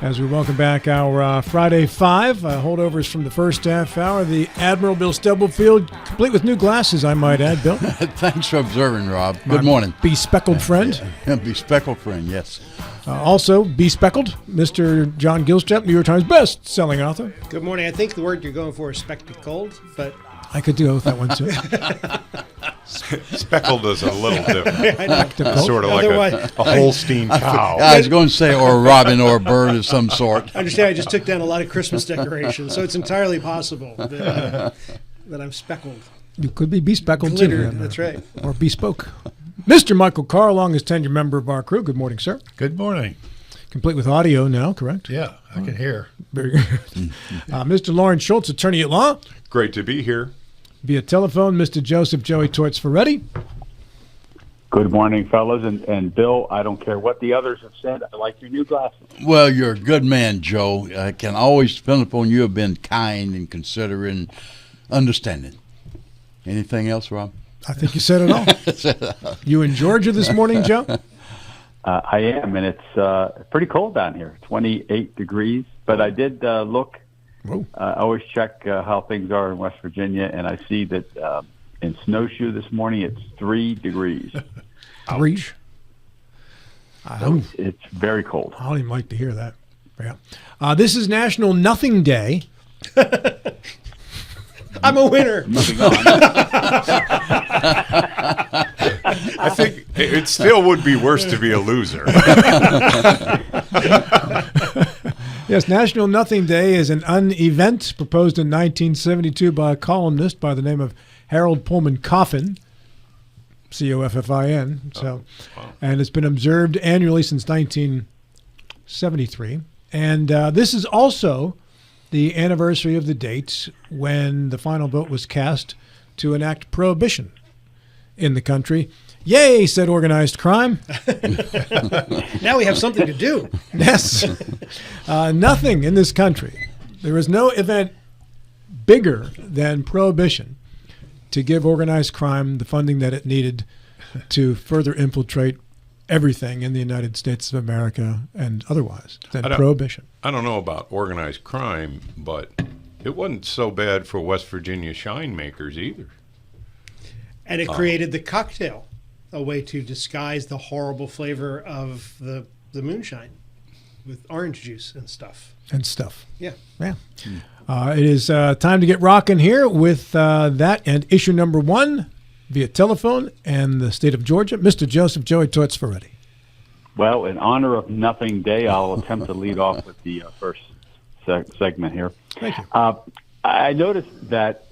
As we welcome back our Friday Five, holdovers from the first half hour. The Admiral Bill Stubblefield, complete with new glasses, I might add, Bill. Thanks for observing, Rob. Good morning. Bespeckled friend. Bespeckled friend, yes. Also, bespeckled, Mr. John Gilstrap, New York Times best-selling author. Good morning. I think the word you're going for is spectacled, but... I could do with that one, too. Speckled is a little different. Sort of Otherwise, like a Holstein cow. I was going to say, or a robin or a bird of some sort. I understand I just took down a lot of Christmas decorations, so it's entirely possible that I'm speckled. You could be bespeckled, Glittered, too. that's right. Or bespoke. Mr. Michael Carr, longest tenured member of our crew. Good morning, sir. Good morning. Complete with audio now, correct? Yeah, I can hear. Very good. Mr. Lawrence Schultz, attorney at law. Great to be here. Via telephone, Mr. Joseph Joey Torts Ferretti. Good morning, fellas. And Bill, I don't care what the others have said. I like your new glasses. Well, you're a good man, Joe. I can always depend upon you have been kind and considerate and understanding. Anything else, Rob? I think you said it all. You in Georgia this morning, Joe? I am, and it's pretty cold down here, 28 degrees. But I did look. I always check how things are in West Virginia, and I see that in Snowshoe this morning it's 3 degrees. 3? It's very cold. I don't even like to hear that. Yeah. This is National Nothing Day. I'm a winner. Moving on. I think it still would be worse to be a loser. Yes, National Nothing Day is an unevent proposed in 1972 by a columnist by the name of Harold Pullman Coffin, Coffin. And it's been observed annually since 1973. And this is also the anniversary of the date when the final vote was cast to enact prohibition in the country. Yay, said organized crime. Now we have something to do. Yes. Nothing in this country. There is no event bigger than prohibition to give organized crime the funding that it needed to further infiltrate everything in the United States of America and otherwise than prohibition. I don't know about organized crime, but it wasn't so bad for West Virginia shine makers either. And it created the cocktail, a way to disguise the horrible flavor of the moonshine with orange juice and stuff. Yeah. Yeah. It is time to get rocking here with that and issue number 1 via telephone and the state of Georgia. Mr. Joseph Joey Torts Ferretti. Well, in honor of Nothing Day, I'll attempt to lead off with the first segment here. Thank you. I noticed that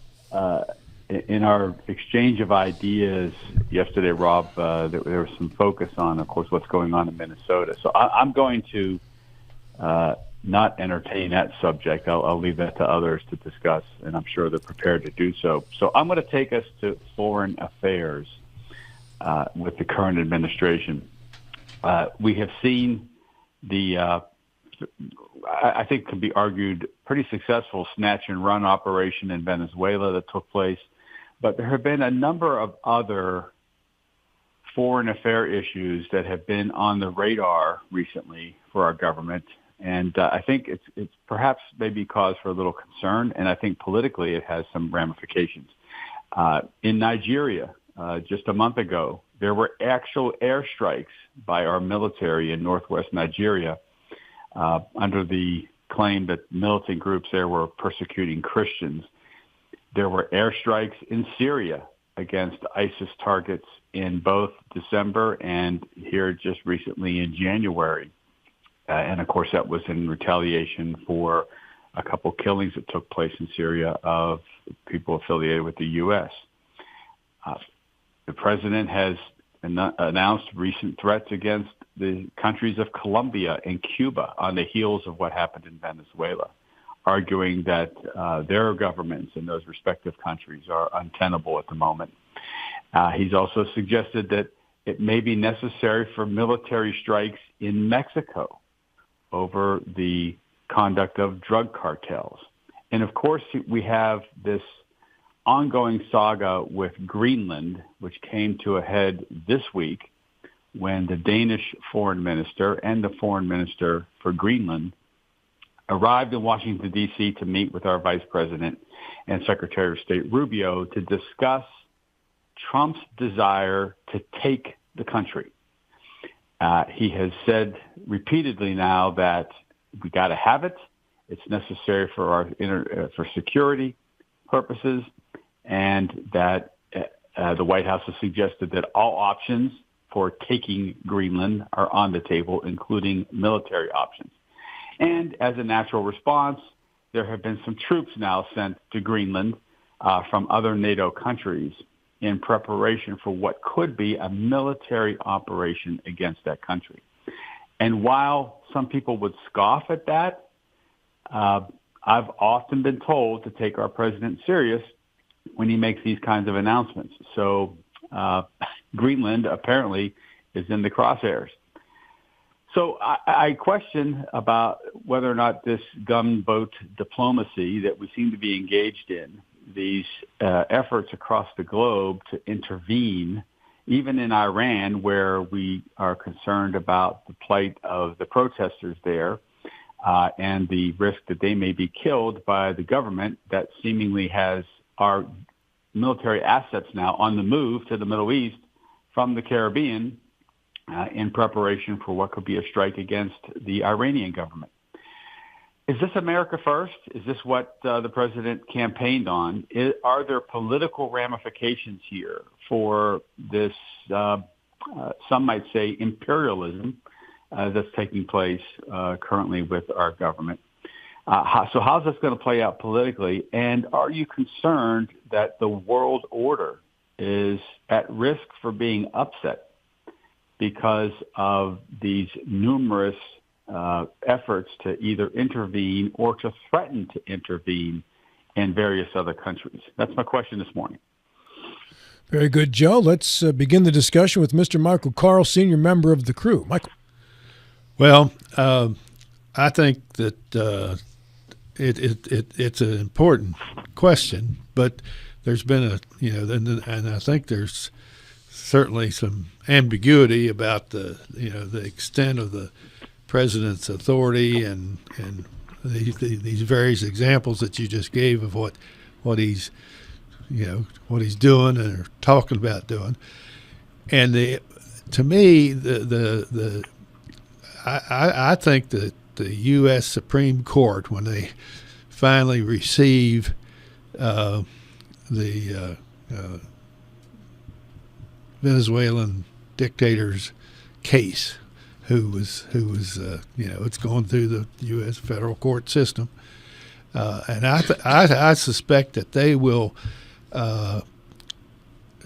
in our exchange of ideas yesterday, Rob, there was some focus on, of course, what's going on in Minnesota. So I'm going to not entertain that subject. I'll leave that to others to discuss, and I'm sure they're prepared to do so. So I'm going to take us to foreign affairs with the current administration. We have seen the, I think can be argued, pretty successful snatch and run operation in Venezuela that took place. But there have been a number of other foreign affair issues that have been on the radar recently for our government. And I think it's perhaps maybe cause for a little concern, and I think politically it has some ramifications. In Nigeria, just a month ago, there were actual airstrikes by our military in northwest Nigeria under the claim that militant groups there were persecuting Christians. There were airstrikes in Syria against ISIS targets in both December and here just recently in January. And, of course, that was in retaliation for a couple killings that took place in Syria of people affiliated with the U.S. The president has announced recent threats against the countries of Colombia and Cuba on the heels of what happened in Venezuela, arguing that their governments in those respective countries are untenable at the moment. He's also suggested that it may be necessary for military strikes in Mexico over the conduct of drug cartels. And, of course, we have this ongoing saga with Greenland, which came to a head this week when the Danish foreign minister and the foreign minister for Greenland arrived in Washington, D.C. to meet with our Vice President and Secretary of State Rubio to discuss Trump's desire to take the country. He has said repeatedly now that we got to have it. It's necessary for our for security purposes, and that the White House has suggested that all options for taking Greenland are on the table, including military options. And as a natural response, there have been some troops now sent to Greenland from other NATO countries in preparation for what could be a military operation against that country. And while some people would scoff at that, I've often been told to take our president serious when he makes these kinds of announcements. So Greenland apparently is in the crosshairs. So I question about whether or not this gunboat diplomacy that we seem to be engaged in, these efforts across the globe to intervene, even in Iran, where we are concerned about the plight of the protesters there and the risk that they may be killed by the government that seemingly has our military assets now on the move to the Middle East from the Caribbean in preparation for what could be a strike against the Iranian government. Is this America first? Is this what the president campaigned on? Are there political ramifications here for this, some might say, imperialism that's taking place currently with our government? So how's this going to play out politically? And are you concerned that the world order is at risk for being upset because of these numerous efforts to either intervene or to threaten to intervene in various other countries? That's my question this morning. Very good, Joe. Let's begin the discussion with Mr. Michael Carl, senior member of the crew. Michael. Well, I think that it's an important question, but there's been and I think there's certainly some ambiguity about the extent of the president's authority and these various examples that you just gave of what he's doing and talking about doing. And to me, I think that the U.S. Supreme Court, when they finally receive the Venezuelan dictator's case, who was it's going through the U.S. federal court system, and I suspect that they will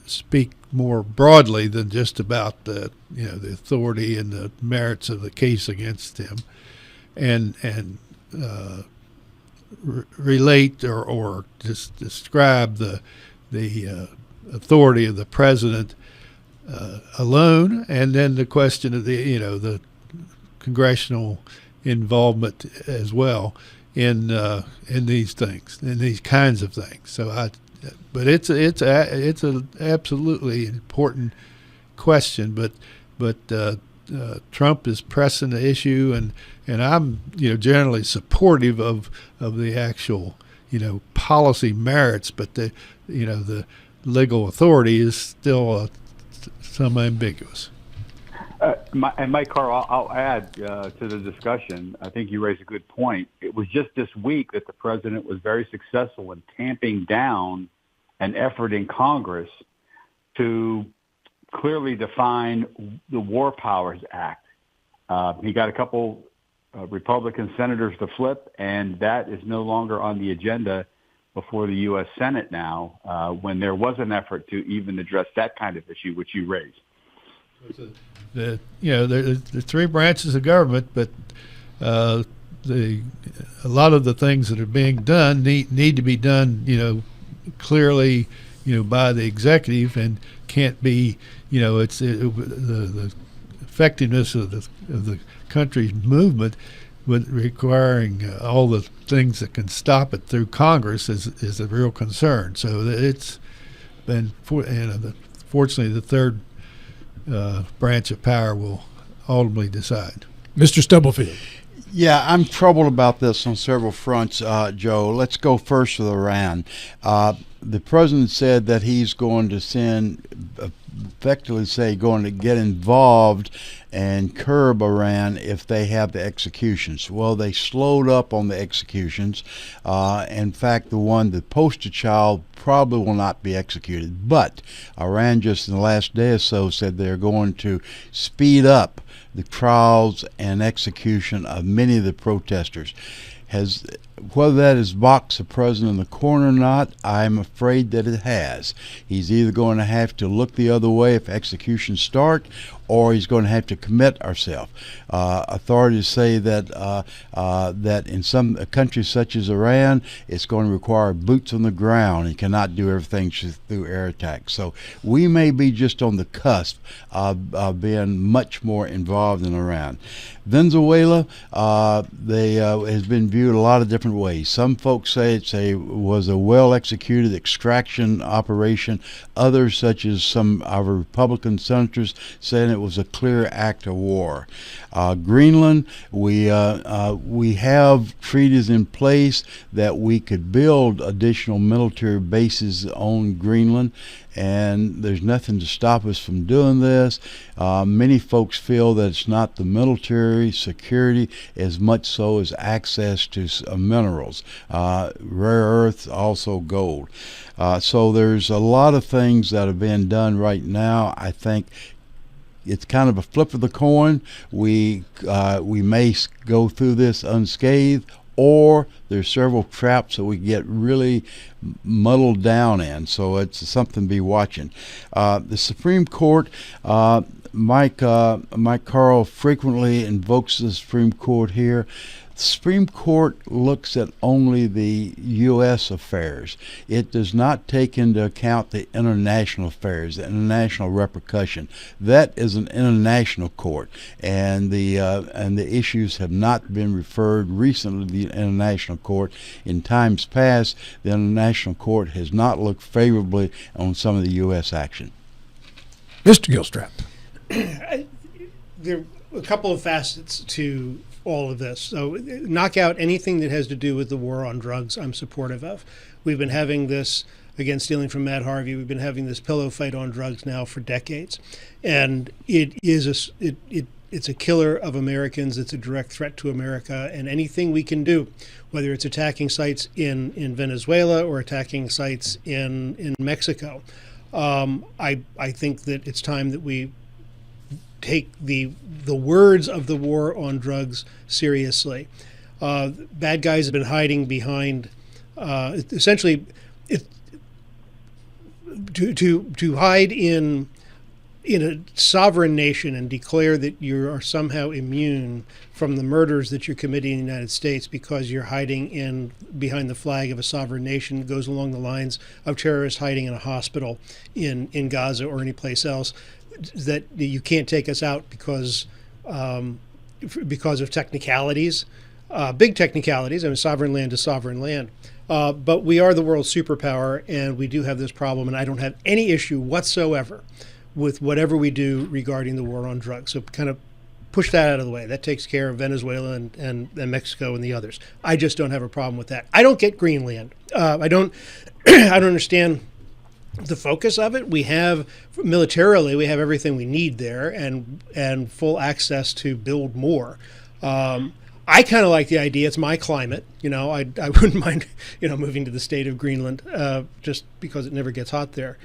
speak more broadly than just about the authority and the merits of the case against him, and relate or just describe the authority of the president alone, and then the question of the congressional involvement as well in these things, in these kinds of things. So but it's an absolutely important question. But Trump is pressing the issue, and I'm generally supportive of the actual policy merits, but the legal authority is still some ambiguous. And Mike Carl, I'll add to the discussion. I think you raised a good point. It was just this week that the president was very successful in tamping down an effort in Congress to clearly define the War Powers Act. He got a couple Republican senators to flip, and that is no longer on the agenda before the U.S. Senate now, when there was an effort to even address that kind of issue, which you raised. The three branches of government, but a lot of the things that are being done need to be done, clearly, by the executive, and can't be, the effectiveness of the country's movement with requiring all the things that can stop it through Congress is a real concern. So it's been, fortunately, the third branch of power will ultimately decide. Mr. Stubblefield. Yeah, I'm troubled about this on several fronts, Joe. Let's go first with Iran. The president said that he's going to going to get involved and curb Iran if they have the executions. Well, they slowed up on the executions. In fact, the poster child probably will not be executed. But Iran just in the last day or so said they're going to speed up the trials and execution of many of the protesters. Whether that has boxed the president in the corner or not, I'm afraid that it has. He's either going to have to look the other way if executions start, or he's going to have to commit ourselves. Authorities say that that in some countries such as Iran, it's going to require boots on the ground. He cannot do everything through air attacks. So we may be just on the cusp of being much more involved in Iran. Venezuela, has been viewed a lot of different ways. Some folks say was a well-executed extraction operation. Others, such as some of our Republican senators, saying it was a clear act of war. Greenland, we have treaties in place that we could build additional military bases on Greenland, and there's nothing to stop us from doing this. Many folks feel that it's not the military security as much so as access to minerals, rare earths, also gold. So there's a lot of things that are being done right now. I think it's kind of a flip of the coin. We may go through this unscathed, or there's several traps that we get really muddled down in. So it's something to be watching. The Supreme Court, Mike Carl frequently invokes the Supreme Court here. The Supreme Court looks at only the U.S. affairs. It does not take into account the international affairs, the international repercussion. That is an international court, and the issues have not been referred recently to the international court. In times past, the international court has not looked favorably on some of the U.S. action. Mr. Gilstrap. There are a couple of facets to all of this. So knock out anything that has to do with the war on drugs, I'm supportive of. We've been having this, again, stealing from Matt Harvey, we've been having this pillow fight on drugs now for decades. And it's a killer of Americans. It's a direct threat to America. And anything we can do, whether it's attacking sites in Venezuela or attacking sites in Mexico, I think that it's time that we take the words of the war on drugs seriously. Bad guys have been hiding behind, essentially, to hide in a sovereign nation and declare that you are somehow immune from the murders that you're committing in the United States because you're hiding behind the flag of a sovereign nation. It goes along the lines of terrorists hiding in a hospital in Gaza or any place else. That you can't take us out because of technicalities, big technicalities. I mean, sovereign land is sovereign land. But we are the world's superpower, and we do have this problem, and I don't have any issue whatsoever with whatever we do regarding the war on drugs. So kind of push that out of the way. That takes care of Venezuela and Mexico and the others. I just don't have a problem with that. I don't get Greenland. I don't understand the focus of it. We have militarily, we have everything we need there, and full access to build more. I kind of like the idea. It's my climate. I wouldn't mind moving to the state of Greenland just because it never gets hot there.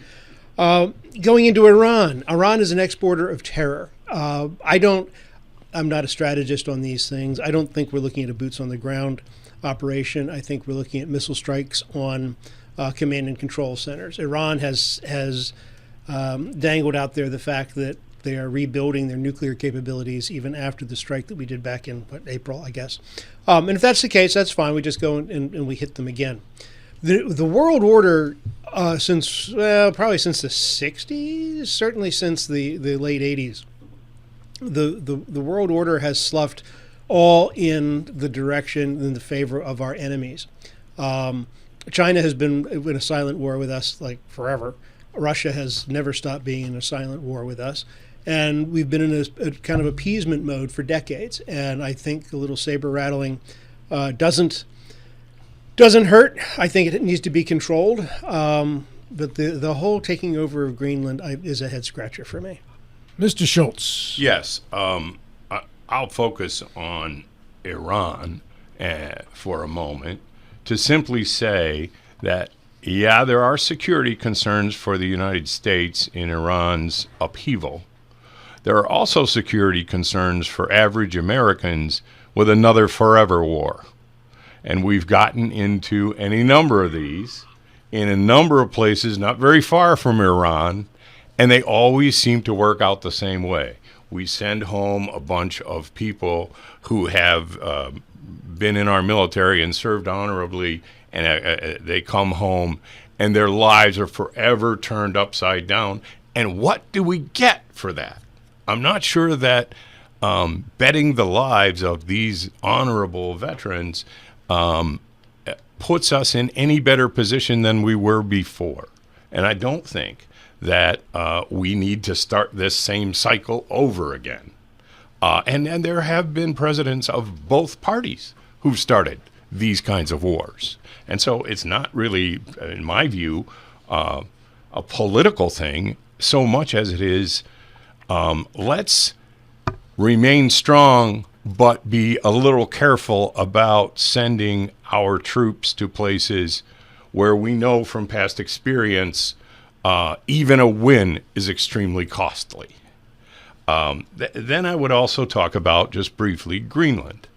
Going into Iran is an exporter of terror. I'm not a strategist on these things. I don't think we're looking at a boots on the ground operation. I think we're looking at missile strikes on command and control centers. Iran has dangled out there the fact that they are rebuilding their nuclear capabilities even after the strike that we did back in April, I guess. And if that's the case, that's fine. We just go and we hit them again. The world order, probably since the 60s, certainly since the late 80s, the world order has sloughed all in the direction in the favor of our enemies. China has been in a silent war with us like forever. Russia has never stopped being in a silent war with us. And we've been in a kind of appeasement mode for decades. And I think a little saber rattling doesn't hurt. I think it needs to be controlled. But the whole taking over of Greenland is a head scratcher for me. Mr. Schultz. Yes, I'll focus on Iran for a moment to simply say that, yeah, there are security concerns for the United States in Iran's upheaval. There are also security concerns for average Americans with another forever war. And we've gotten into any number of these in a number of places not very far from Iran, and they always seem to work out the same way. We send home a bunch of people who have been in our military and served honorably, and they come home, and their lives are forever turned upside down. And what do we get for that? I'm not sure that betting the lives of these honorable veterans puts us in any better position than we were before. And I don't think that we need to start this same cycle over again. And there have been presidents of both parties who've started these kinds of wars. And so it's not really, in my view, a political thing so much as it is let's remain strong but be a little careful about sending our troops to places where we know from past experience even a win is extremely costly. Then I would also talk about, just briefly, Greenland.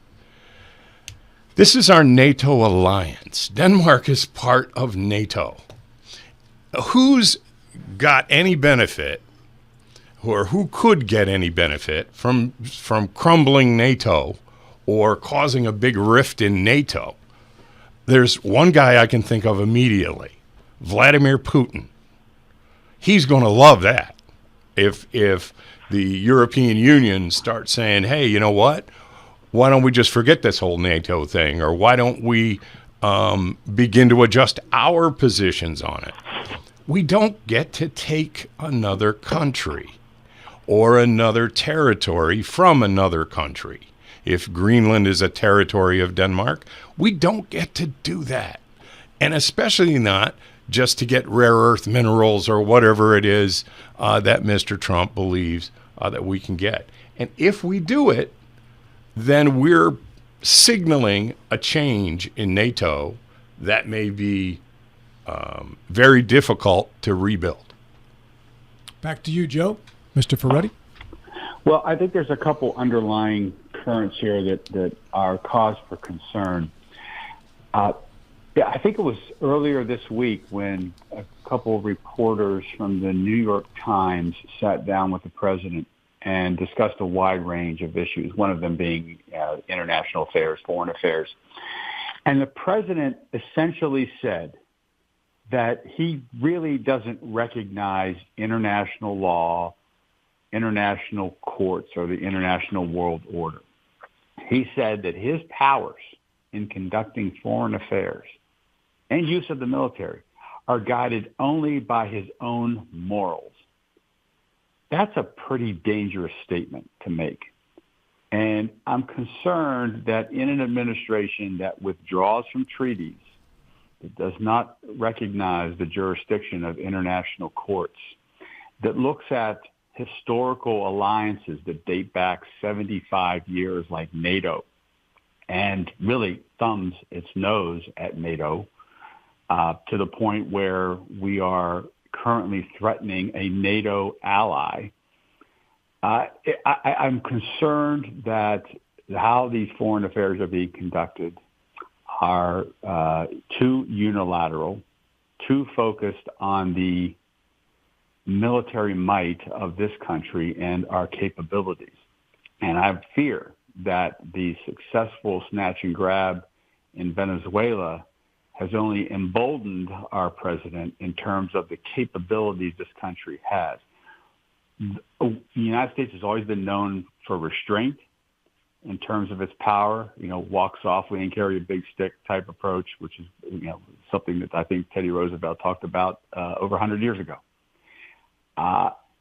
This is our NATO alliance. Denmark is part of NATO. Who's got any benefit, or who could get any benefit from crumbling NATO or causing a big rift in NATO? There's one guy I can think of immediately, Vladimir Putin. He's going to love that if the European Union starts saying, hey, you know what? Why don't we just forget this whole NATO thing? Or why don't we begin to adjust our positions on it? We don't get to take another country or another territory from another country. If Greenland is a territory of Denmark, we don't get to do that. And especially not just to get rare earth minerals or whatever it is that Mr. Trump believes that we can get. And if we do it, then we're signaling a change in NATO that may be very difficult to rebuild. Back to you, Joe. Mr. Ferretti? Well, I think there's a couple underlying currents here that are cause for concern. I think it was earlier this week when a couple of reporters from the New York Times sat down with the president and discussed a wide range of issues, one of them being international affairs, foreign affairs. And the president essentially said that he really doesn't recognize international law, international courts, or the international world order. He said that his powers in conducting foreign affairs and use of the military are guided only by his own morals. That's a pretty dangerous statement to make. And I'm concerned that in an administration that withdraws from treaties, that does not recognize the jurisdiction of international courts, that looks at historical alliances that date back 75 years like NATO, and really thumbs its nose at NATO to the point where we are currently threatening a NATO ally. I'm concerned that how these foreign affairs are being conducted are too unilateral, too focused on the military might of this country and our capabilities. And I fear that the successful snatch and grab in Venezuela has only emboldened our president in terms of the capabilities this country has. The United States has always been known for restraint in terms of its power, walk softly and carry a big stick type approach, which is, something that I think Teddy Roosevelt talked about over 100 years ago.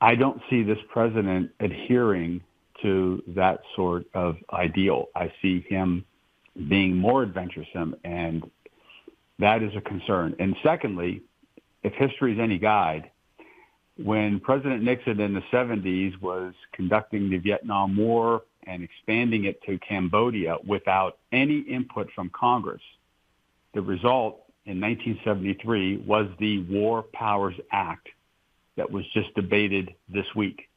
I don't see this president adhering to that sort of ideal. I see him being more adventuresome, and that is a concern. And secondly, if history is any guide, when President Nixon in the 70s was conducting the Vietnam War and expanding it to Cambodia without any input from Congress, the result in 1973 was the War Powers Act that was just debated this week.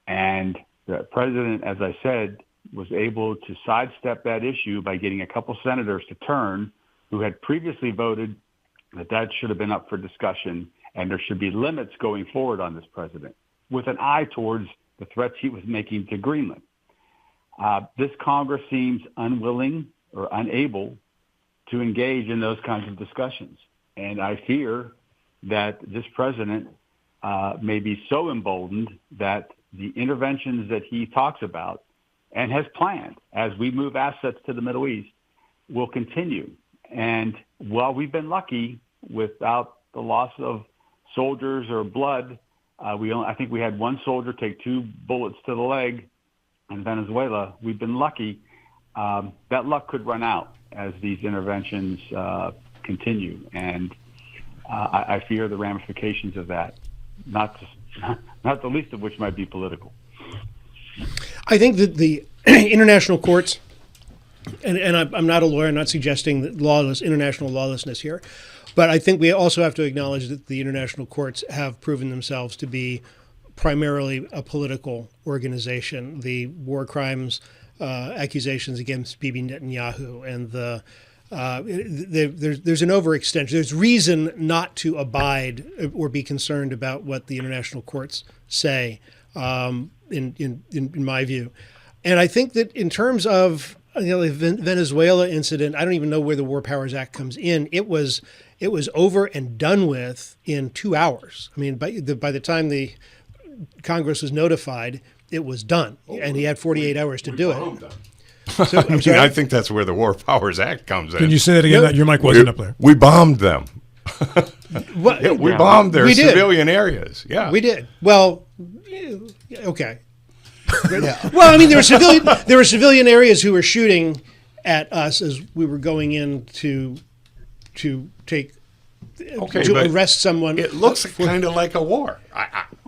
And the president, as I said, was able to sidestep that issue by getting a couple senators to turn who had previously voted that should have been up for discussion and there should be limits going forward on this president with an eye towards the threats he was making to Greenland. This Congress seems unwilling or unable to engage in those kinds of discussions. And I fear that this president may be so emboldened that the interventions that he talks about and has planned as we move assets to the Middle East will continue. And while we've been lucky without the loss of soldiers or blood, I think we had one soldier take 2 bullets to the leg in Venezuela. We've been lucky. That luck could run out as these interventions continue. And I fear the ramifications of that, not the least of which might be political. I think that the international courts, and I'm not a lawyer, I'm not suggesting that international lawlessness here, but I think we also have to acknowledge that the international courts have proven themselves to be primarily a political organization. The war crimes accusations against Bibi Netanyahu and there's an overextension. There's reason not to abide or be concerned about what the international courts say, in my view. And I think that in terms of the Venezuela incident, I don't even know where the War Powers Act comes in. It was over and done with in 2 hours. I mean, by the time the Congress was notified, it was done, and he had 48 hours to do it. So, I think that's where the War Powers Act comes in. Can you say that again? Your mic wasn't up there. We bombed them. We bombed their civilian areas. Yeah, we did. Well, okay. Well, I mean, there were civilian areas who were shooting at us as we were going in to arrest someone. It looks kind of like a war.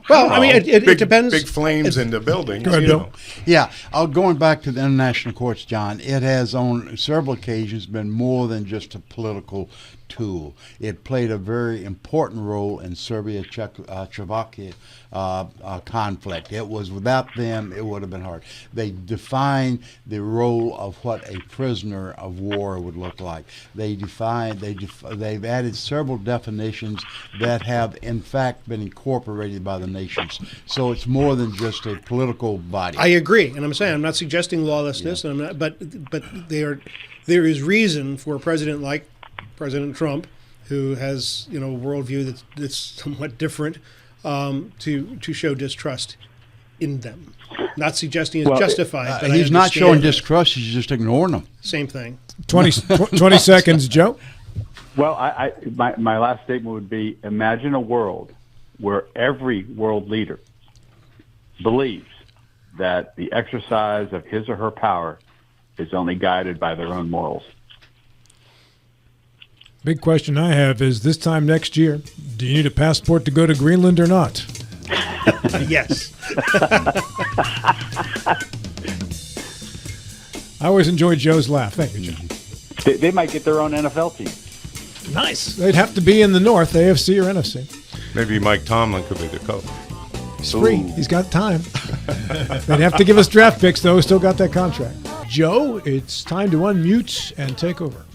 I mean, it depends. Big flames in the buildings. Go ahead, Bill. Yeah, going back to the international courts, John, it has on several occasions been more than just a political tool. It played a very important role in Serbia-Czechoslovakia conflict. It was without them, it would have been hard. They defined the role of what a prisoner of war would look like. They've added several definitions that have in fact been incorporated by the nations. So it's more than just a political body. I agree, and I'm not suggesting lawlessness, and but there is reason for a president like President Trump, who has a worldview that's somewhat different, to show distrust in them. Not suggesting it's justified. But he's not showing distrust; he's just ignoring them. Same thing. 20 seconds, Joe. Well, my last statement would be: imagine a world where every world leader believes that the exercise of his or her power is only guided by their own morals. Big question I have is this time next year, do you need a passport to go to Greenland or not? Yes. I always enjoy Joe's laugh. Thank you, Joe. They might get their own NFL team. Nice. They'd have to be in the North, AFC or NFC. Maybe Mike Tomlin could be the coach. He's free. He's got time. They'd have to give us draft picks, though. Still got that contract. Joe, it's time to unmute and take over.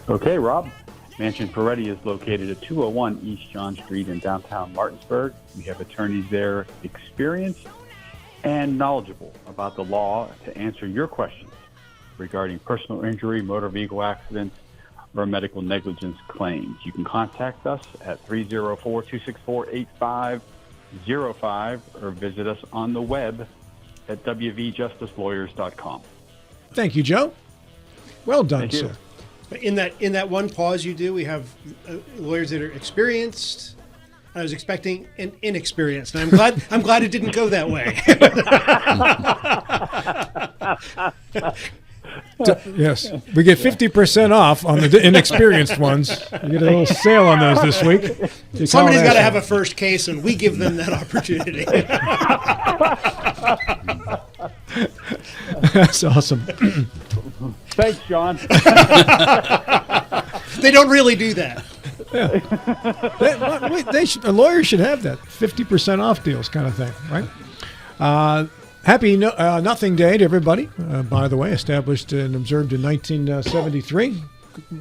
Okay, Rob. Mansion Ferretti is located at 201 East John Street in downtown Martinsburg. We have attorneys there experienced and knowledgeable about the law to answer your questions regarding personal injury, motor vehicle accidents, or medical negligence claims. You can contact us at 304-264-8505 or visit us on the web at wvjusticelawyers.com. Thank you, Joe. Well done, Thank you. sir. In that one pause you do, we have lawyers that are experienced. I was expecting an inexperienced, and I'm glad it didn't go that way. Yes, we get 50% off on the inexperienced ones. You get a little sale on those this week. Somebody's got to have a first case, and we give them that opportunity. That's awesome. Thanks, John. They don't really do that. A lawyer should have that 50% off deals kind of thing, right? Happy Nothing Day to everybody, by the way, established and observed in 1973.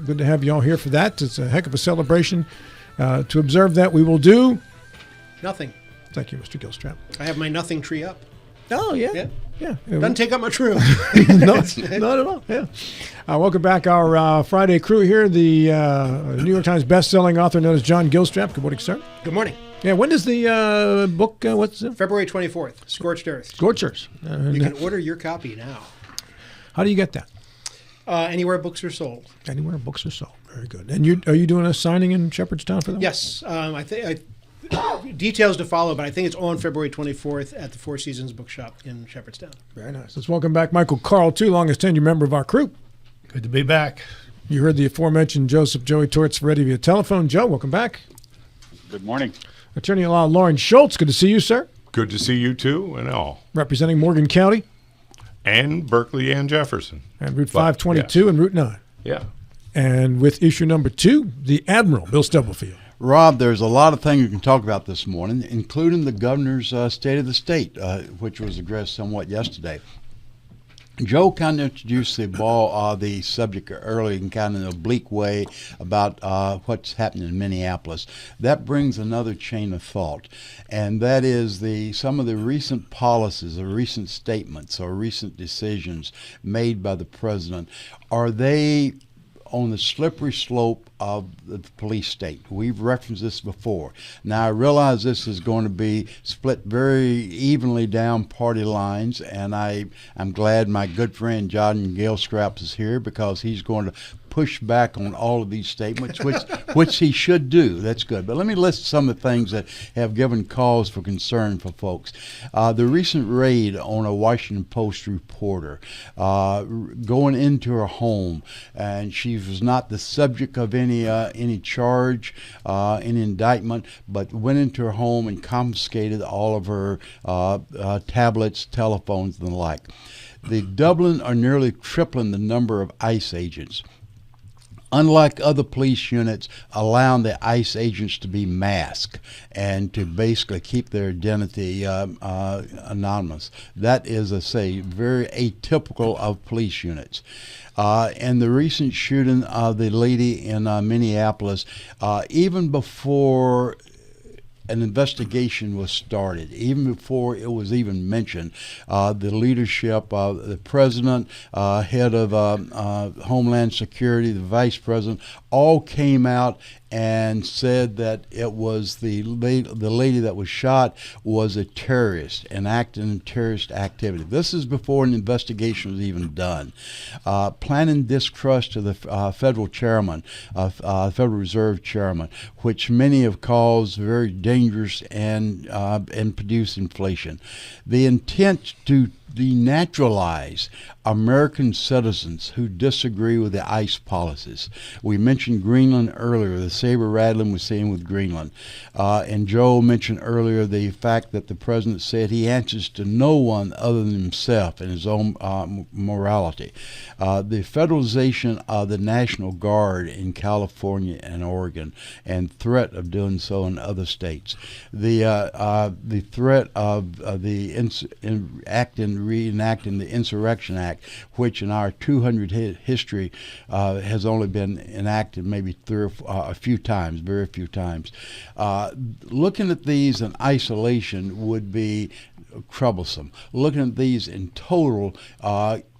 Good to have you all here for that. It's a heck of a celebration. To observe that, we will do Nothing. Thank you, Mr. Gilstrap. I have my nothing tree up. Oh, yeah. Yeah. Doesn't take up much room. No, not at all. Yeah. Welcome back, our Friday crew here. The New York Times best-selling author known as John Gilstrap. Good morning, sir. Good morning. Yeah. When does the book? What's it? February 24th. Scorched Earth. Scorchers. You can order your copy now. How do you get that? Anywhere books are sold. Anywhere books are sold. Very good. And are you doing a signing in Shepherdstown for them? Yes. I think details to follow, but I think it's on February 24th at the Four Seasons Bookshop in Shepherdstown. Very nice. Let's welcome back Michael Carl, too, longest tenured member of our crew. Good to be back. You heard the aforementioned Joseph Joey Torts ready via telephone. Joe, welcome back. Good morning. Attorney at Law Lauren Schultz, good to see you, sir. Good to see you too, and all. Representing Morgan County. And Berkeley and Jefferson. And Route 522 yes. and Route 9. Yeah. And with issue number 2, the Admiral, Bill Stubblefield. Rob, there's a lot of things we can talk about this morning, including the governor's State of the State, which was addressed somewhat yesterday. Joe kind of introduced the subject early in kind of an oblique way about what's happening in Minneapolis. That brings another chain of thought, and that is some of the recent policies or recent statements or recent decisions made by the president. Are they on the slippery slope of the police state? We've referenced this before. Now, I realize this is going to be split very evenly down party lines, and I'm glad my good friend John Gilstrap is here because he's going to push back on all of these statements, which he should do. That's good. But let me list some of the things that have given cause for concern for folks. The recent raid on a Washington Post reporter going into her home, and she was not the subject of any charge, any indictment, but went into her home and confiscated all of her tablets, telephones, and the like. The doubling or nearly tripling the number of ICE agents. Unlike other police units, allowing the ICE agents to be masked and to basically keep their identity anonymous. That is, I say, very atypical of police units. And the recent shooting of the lady in Minneapolis, even before an investigation was started, even before it was even mentioned, the leadership of the president, head of Homeland Security, the vice president, all came out and said that it was the lady that was shot was a terrorist and acting in terrorist activity. This is before an investigation was even done. Planting distrust to the federal chairman, Federal Reserve chairman, which many have called very dangerous and produce inflation. The intent to denaturalize American citizens who disagree with the ICE policies. We mentioned Greenland earlier, the saber rattling we're seeing with Greenland. And Joe mentioned earlier the fact that the president said he answers to no one other than himself and his own morality. The federalization of the National Guard in California and Oregon and threat of doing so in other states. The threat of reenacting the Insurrection Act, which in our 200 history has only been enacted maybe a few times, very few times. Looking at these in isolation would be troublesome. Looking at these in total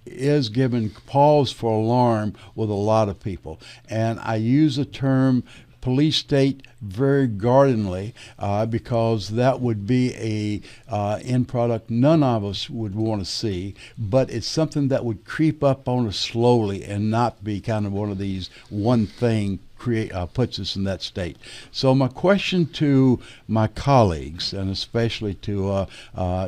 is giving pause for alarm with a lot of people. And I use the term police state very guardedly because that would be a end product none of us would want to see, but it's something that would creep up on us slowly and not be kind of one of these one thing puts us in that state. So my question to my colleagues, and especially to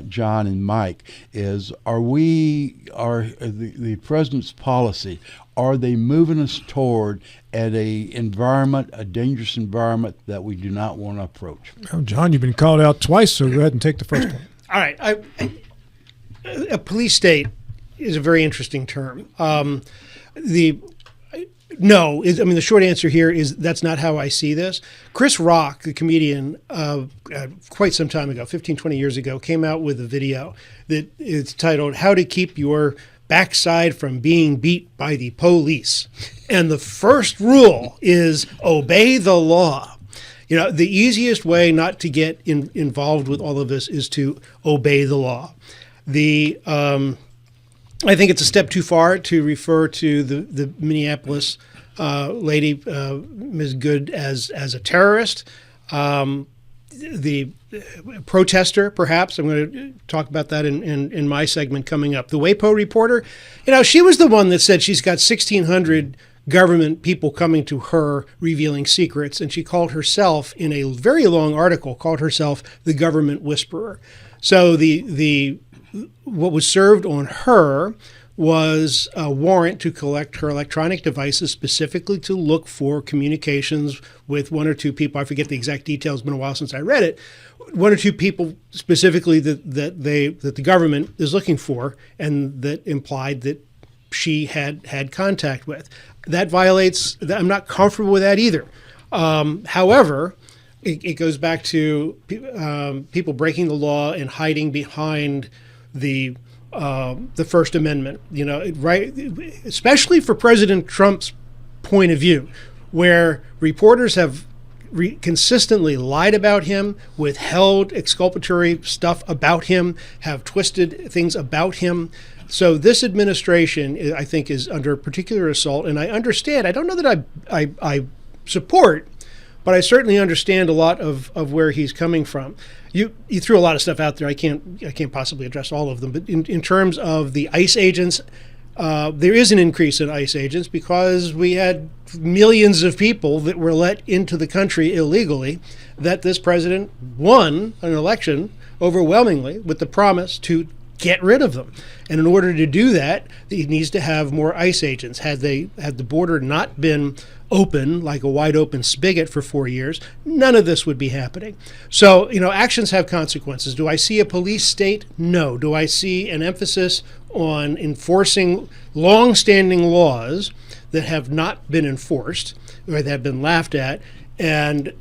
John and Mike, is: are the president's policy? Are they moving us toward a dangerous environment that we do not want to approach? Well, John, you've been called out twice, so go ahead and take the first one. All right. A police state is a very interesting term. The short answer here is that's not how I see this. Chris Rock, the comedian, quite some time ago, 15, 20 years ago, came out with a video that is titled "How to Keep Your Backside from Being Beat by the Police." And the first rule is obey the law. The easiest way not to get involved with all of this is to obey the law. I think it's a step too far to refer to the Minneapolis lady, Ms. Good, as a terrorist. The protester, perhaps. I'm going to talk about that in my segment coming up. The WAPO reporter, she was the one that said she's got 1,600 government people coming to her revealing secrets, and she called herself, in a very long article, the government whisperer. So what was served on her was a warrant to collect her electronic devices, specifically to look for communications with one or two people. I forget the exact details. It's been a while since I read it. One or two people specifically that the government is looking for, and that implied that she had contact with. That violates. I'm not comfortable with that either. However, it goes back to people breaking the law and hiding behind the First Amendment. Right? Especially for President Trump's point of view, where reporters have consistently lied about him, withheld exculpatory stuff about him, have twisted things about him. So this administration, I think, is under particular assault, and I understand. I don't know that I support, but I certainly understand a lot of where he's coming from. You threw a lot of stuff out there. I can't possibly address all of them. But in terms of the ICE agents, there is an increase in ICE agents because we had millions of people that were let into the country illegally, that this president won an election overwhelmingly with the promise to get rid of them. And in order to do that, he needs to have more ICE agents. Had the border not been open, like a wide open spigot for 4 years, none of this would be happening. So, actions have consequences. Do I see a police state? No. Do I see an emphasis on enforcing long-standing laws that have not been enforced or that have been laughed at? And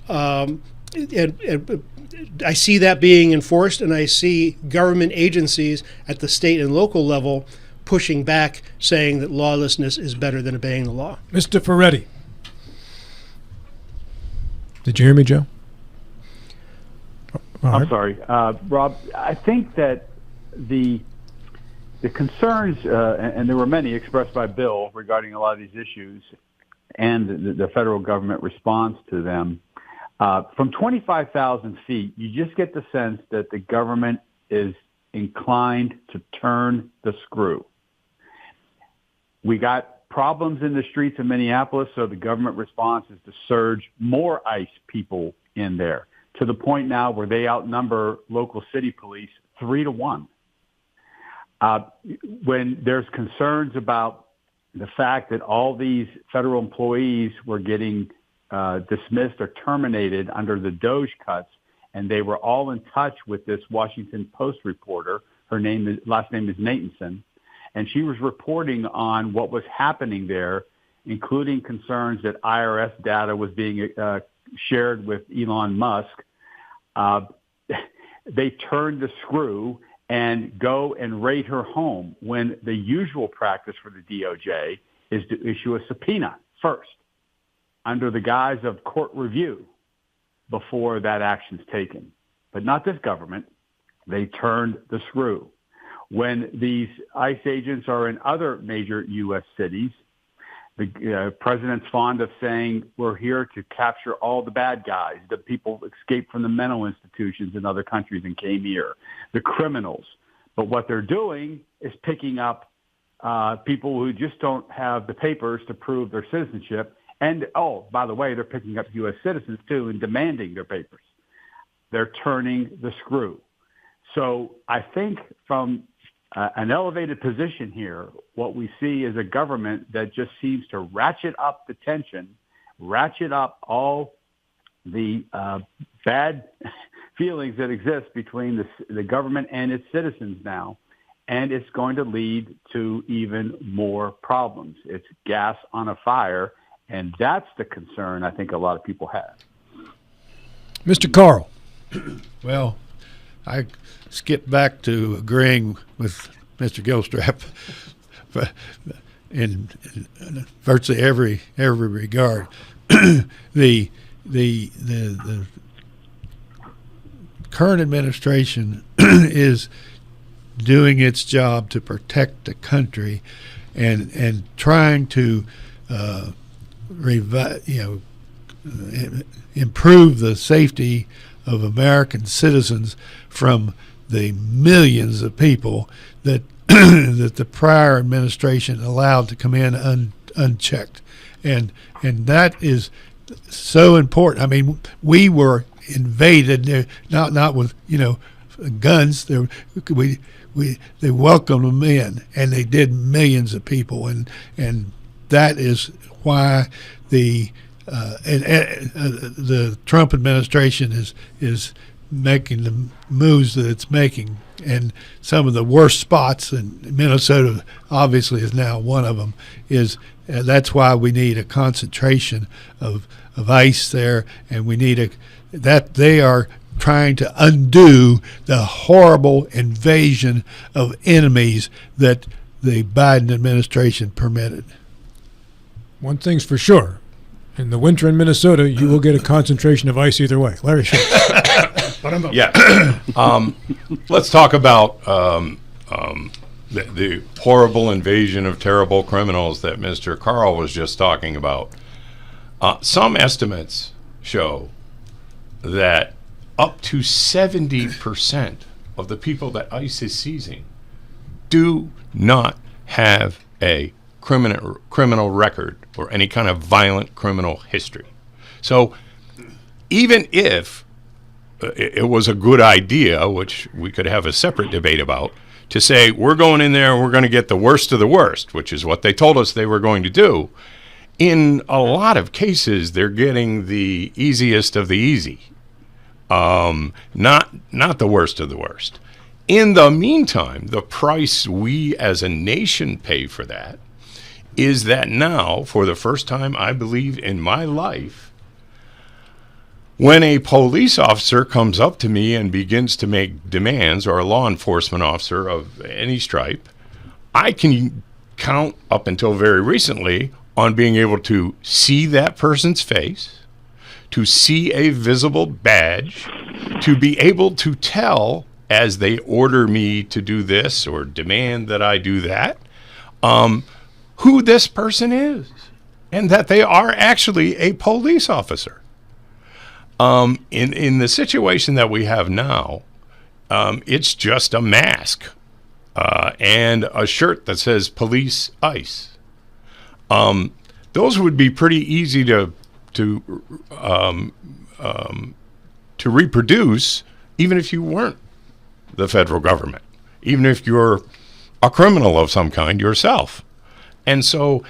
I see that being enforced, and I see government agencies at the state and local level pushing back, saying that lawlessness is better than obeying the law. Mr. Ferretti. Did you hear me, Joe? I'm sorry. Rob, I think that the concerns, and there were many expressed by Bill regarding a lot of these issues and the federal government response to them, from 25,000 feet, you just get the sense that the government is inclined to turn the screw. We got problems in the streets of Minneapolis, so the government response is to surge more ICE people in there, to the point now where they outnumber local city police 3-1. When there's concerns about the fact that all these federal employees were getting dismissed or terminated under the DOJ cuts, and they were all in touch with this Washington Post reporter. Her last name is Nathanson, and she was reporting on what was happening there, including concerns that IRS data was being shared with Elon Musk. They turned the screw and go and raid her home when the usual practice for the DOJ is to issue a subpoena first, under the guise of court review, before that action's taken. But not this government. They turned the screw. When these ICE agents are in other major U.S. cities, the president's fond of saying, we're here to capture all the bad guys, the people escaped from the mental institutions in other countries and came here, the criminals. But what they're doing is picking up people who just don't have the papers to prove their citizenship And, oh, by the way, they're picking up U.S. citizens, too, and demanding their papers. They're turning the screw. So I think from an elevated position here, what we see is a government that just seems to ratchet up the tension, ratchet up all the bad feelings that exist between the government and its citizens now, and it's going to lead to even more problems. It's gas on a fire, and that's the concern I think a lot of people have. Mr. Carl. Well, I skip back to agreeing with Mr. Gilstrap in virtually every regard. The current administration is doing its job to protect the country and trying to improve the safety of American citizens from the millions of people that that the prior administration allowed to come in unchecked, and that is so important. I mean, we were invaded, not with guns. They welcomed them in, and they did millions of people, and that is why the Trump administration is making the moves that it's making, and some of the worst spots in Minnesota obviously is now one of them. That's why we need a concentration of ICE there, and we need that they are trying to undo the horrible invasion of enemies that the Biden administration permitted. One thing's for sure. In the winter in Minnesota, you will get a concentration of ice either way. Larry Schultz. Yeah. Let's talk about the horrible invasion of terrible criminals that Mr. Carl was just talking about. Some estimates show that up to 70% of the people that ICE is seizing do not have a criminal record or any kind of violent criminal history. So even if it was a good idea, which we could have a separate debate about, to say we're going in there and we're going to get the worst of the worst, which is what they told us they were going to do, in a lot of cases they're getting the easiest of the easy, not the worst of the worst. In the meantime, the price we as a nation pay for that is that now, for the first time, I believe, in my life, when a police officer comes up to me and begins to make demands, or a law enforcement officer of any stripe, I can count up until very recently on being able to see that person's face, to see a visible badge, to be able to tell as they order me to do this or demand that I do that, who this person is, and that they are actually a police officer. In the situation that we have now, it's just a mask and a shirt that says Police ICE. Those would be pretty easy to reproduce, even if you weren't the federal government, even if you're a criminal of some kind yourself. And so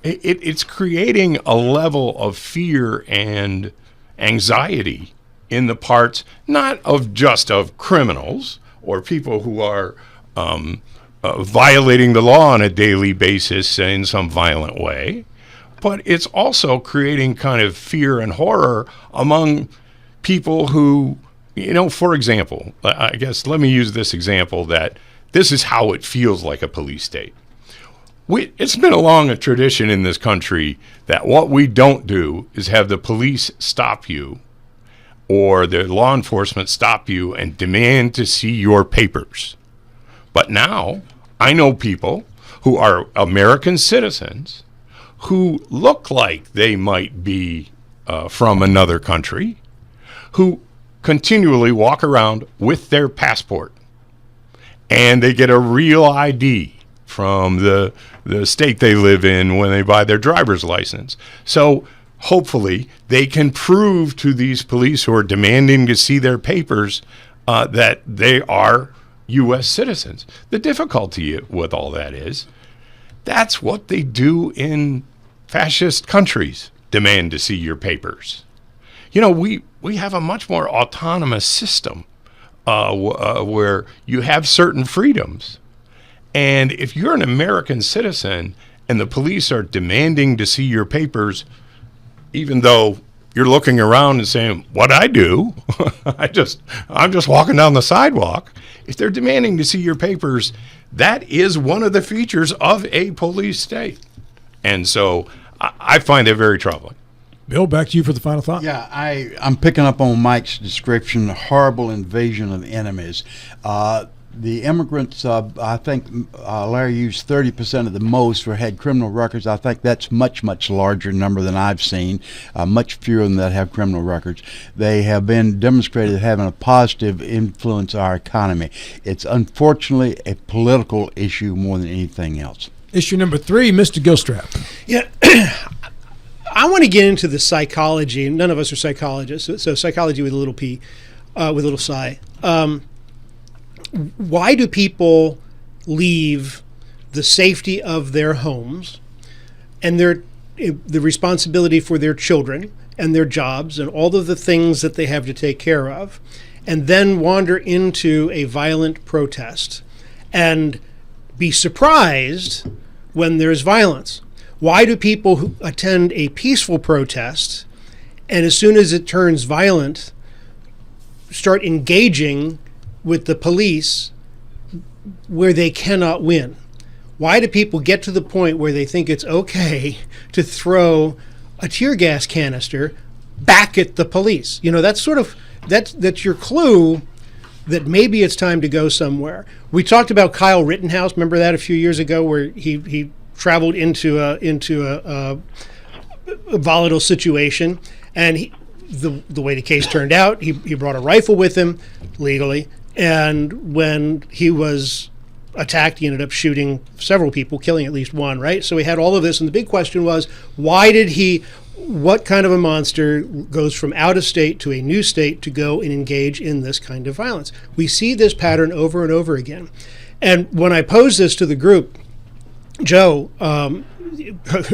it's creating a level of fear and anxiety in the parts, not of just of criminals or people who are violating the law on a daily basis in some violent way, but it's also creating kind of fear and horror among people who, for example, I guess let me use this example that this is how it feels like a police state. It's been a long tradition in this country that what we don't do is have the police stop you or the law enforcement stop you and demand to see your papers. But now I know people who are American citizens who look like they might be from another country, who continually walk around with their passport, and they get a real ID from the state they live in when they buy their driver's license. So hopefully they can prove to these police who are demanding to see their papers that they are U.S. citizens. The difficulty with all that is that's what they do in fascist countries, demand to see your papers. You know, we have a much more autonomous system where you have certain freedoms. And if you're an American citizen and the police are demanding to see your papers, even though you're looking around and saying, "What I do? I'm just walking down the sidewalk." If they're demanding to see your papers, that is one of the features of a police state. And so I find it very troubling. Bill, back to you for the final thought. Yeah, I'm picking up on Mike's description, horrible invasion of enemies. The immigrants, I think Larry used 30% of the most had criminal records. I think that's much larger number than I've seen, much fewer than that have criminal records. They have been demonstrated having a positive influence on our economy. It's unfortunately a political issue more than anything else. Issue number 3, Mr. Gilstrap. Yeah. I want to get into the psychology. None of us are psychologists, so psychology with a little p, with a little psi. Why do people leave the safety of their homes and the responsibility for their children and their jobs and all of the things that they have to take care of, and then wander into a violent protest and be surprised when there's violence? Why do people who attend a peaceful protest and as soon as it turns violent start engaging with the police where they cannot win? Why do people get to the point where they think it's okay to throw a tear gas canister back at the police? You know, that's your clue that maybe it's time to go somewhere. We talked about Kyle Rittenhouse. Remember that a few years ago, where he traveled into a volatile situation, and the way the case turned out, he brought a rifle with him legally. And when he was attacked, he ended up shooting several people, killing at least one, right? So we had all of this, and the big question was, what kind of a monster goes from out of state to a new state to go and engage in this kind of violence? We see this pattern over and over again. And when I posed this to the group, Joe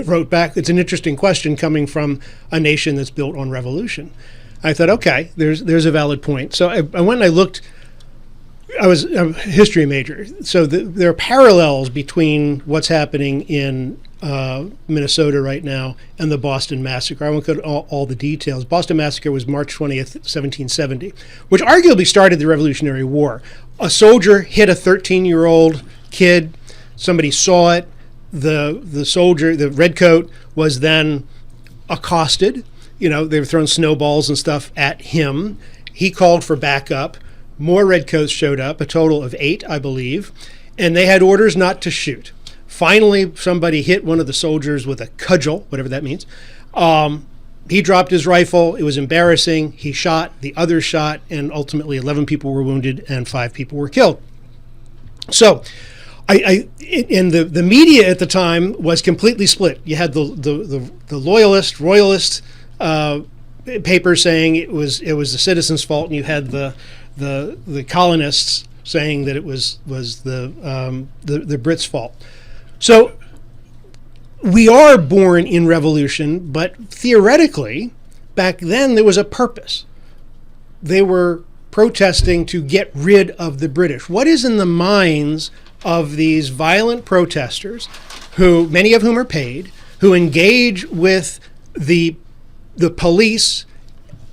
wrote back, it's an interesting question coming from a nation that's built on revolution. I thought, okay, there's a valid point. So I went and I looked. I was a history major, so there are parallels between what's happening in Minnesota right now and the Boston Massacre. I won't go to all the details. Boston Massacre was March 20th, 1770, which arguably started the Revolutionary War. A soldier hit a 13-year-old kid. Somebody saw it. The soldier, the redcoat, was then accosted. You know, they were throwing snowballs and stuff at him. He called for backup. More redcoats showed up, a total of 8, I believe, and they had orders not to shoot. Finally, somebody hit one of the soldiers with a cudgel, whatever that means. He dropped his rifle. It was embarrassing. He shot, the others shot, and ultimately 11 people were wounded and 5 people were killed. So, the media at the time was completely split. You had the loyalist, royalist papers saying it was the citizens' fault, and you had the colonists saying that it was the Brits' fault. So we are born in revolution, but theoretically, back then there was a purpose. They were protesting to get rid of the British. What is in the minds of these violent protesters, who many of whom are paid, who engage with the police,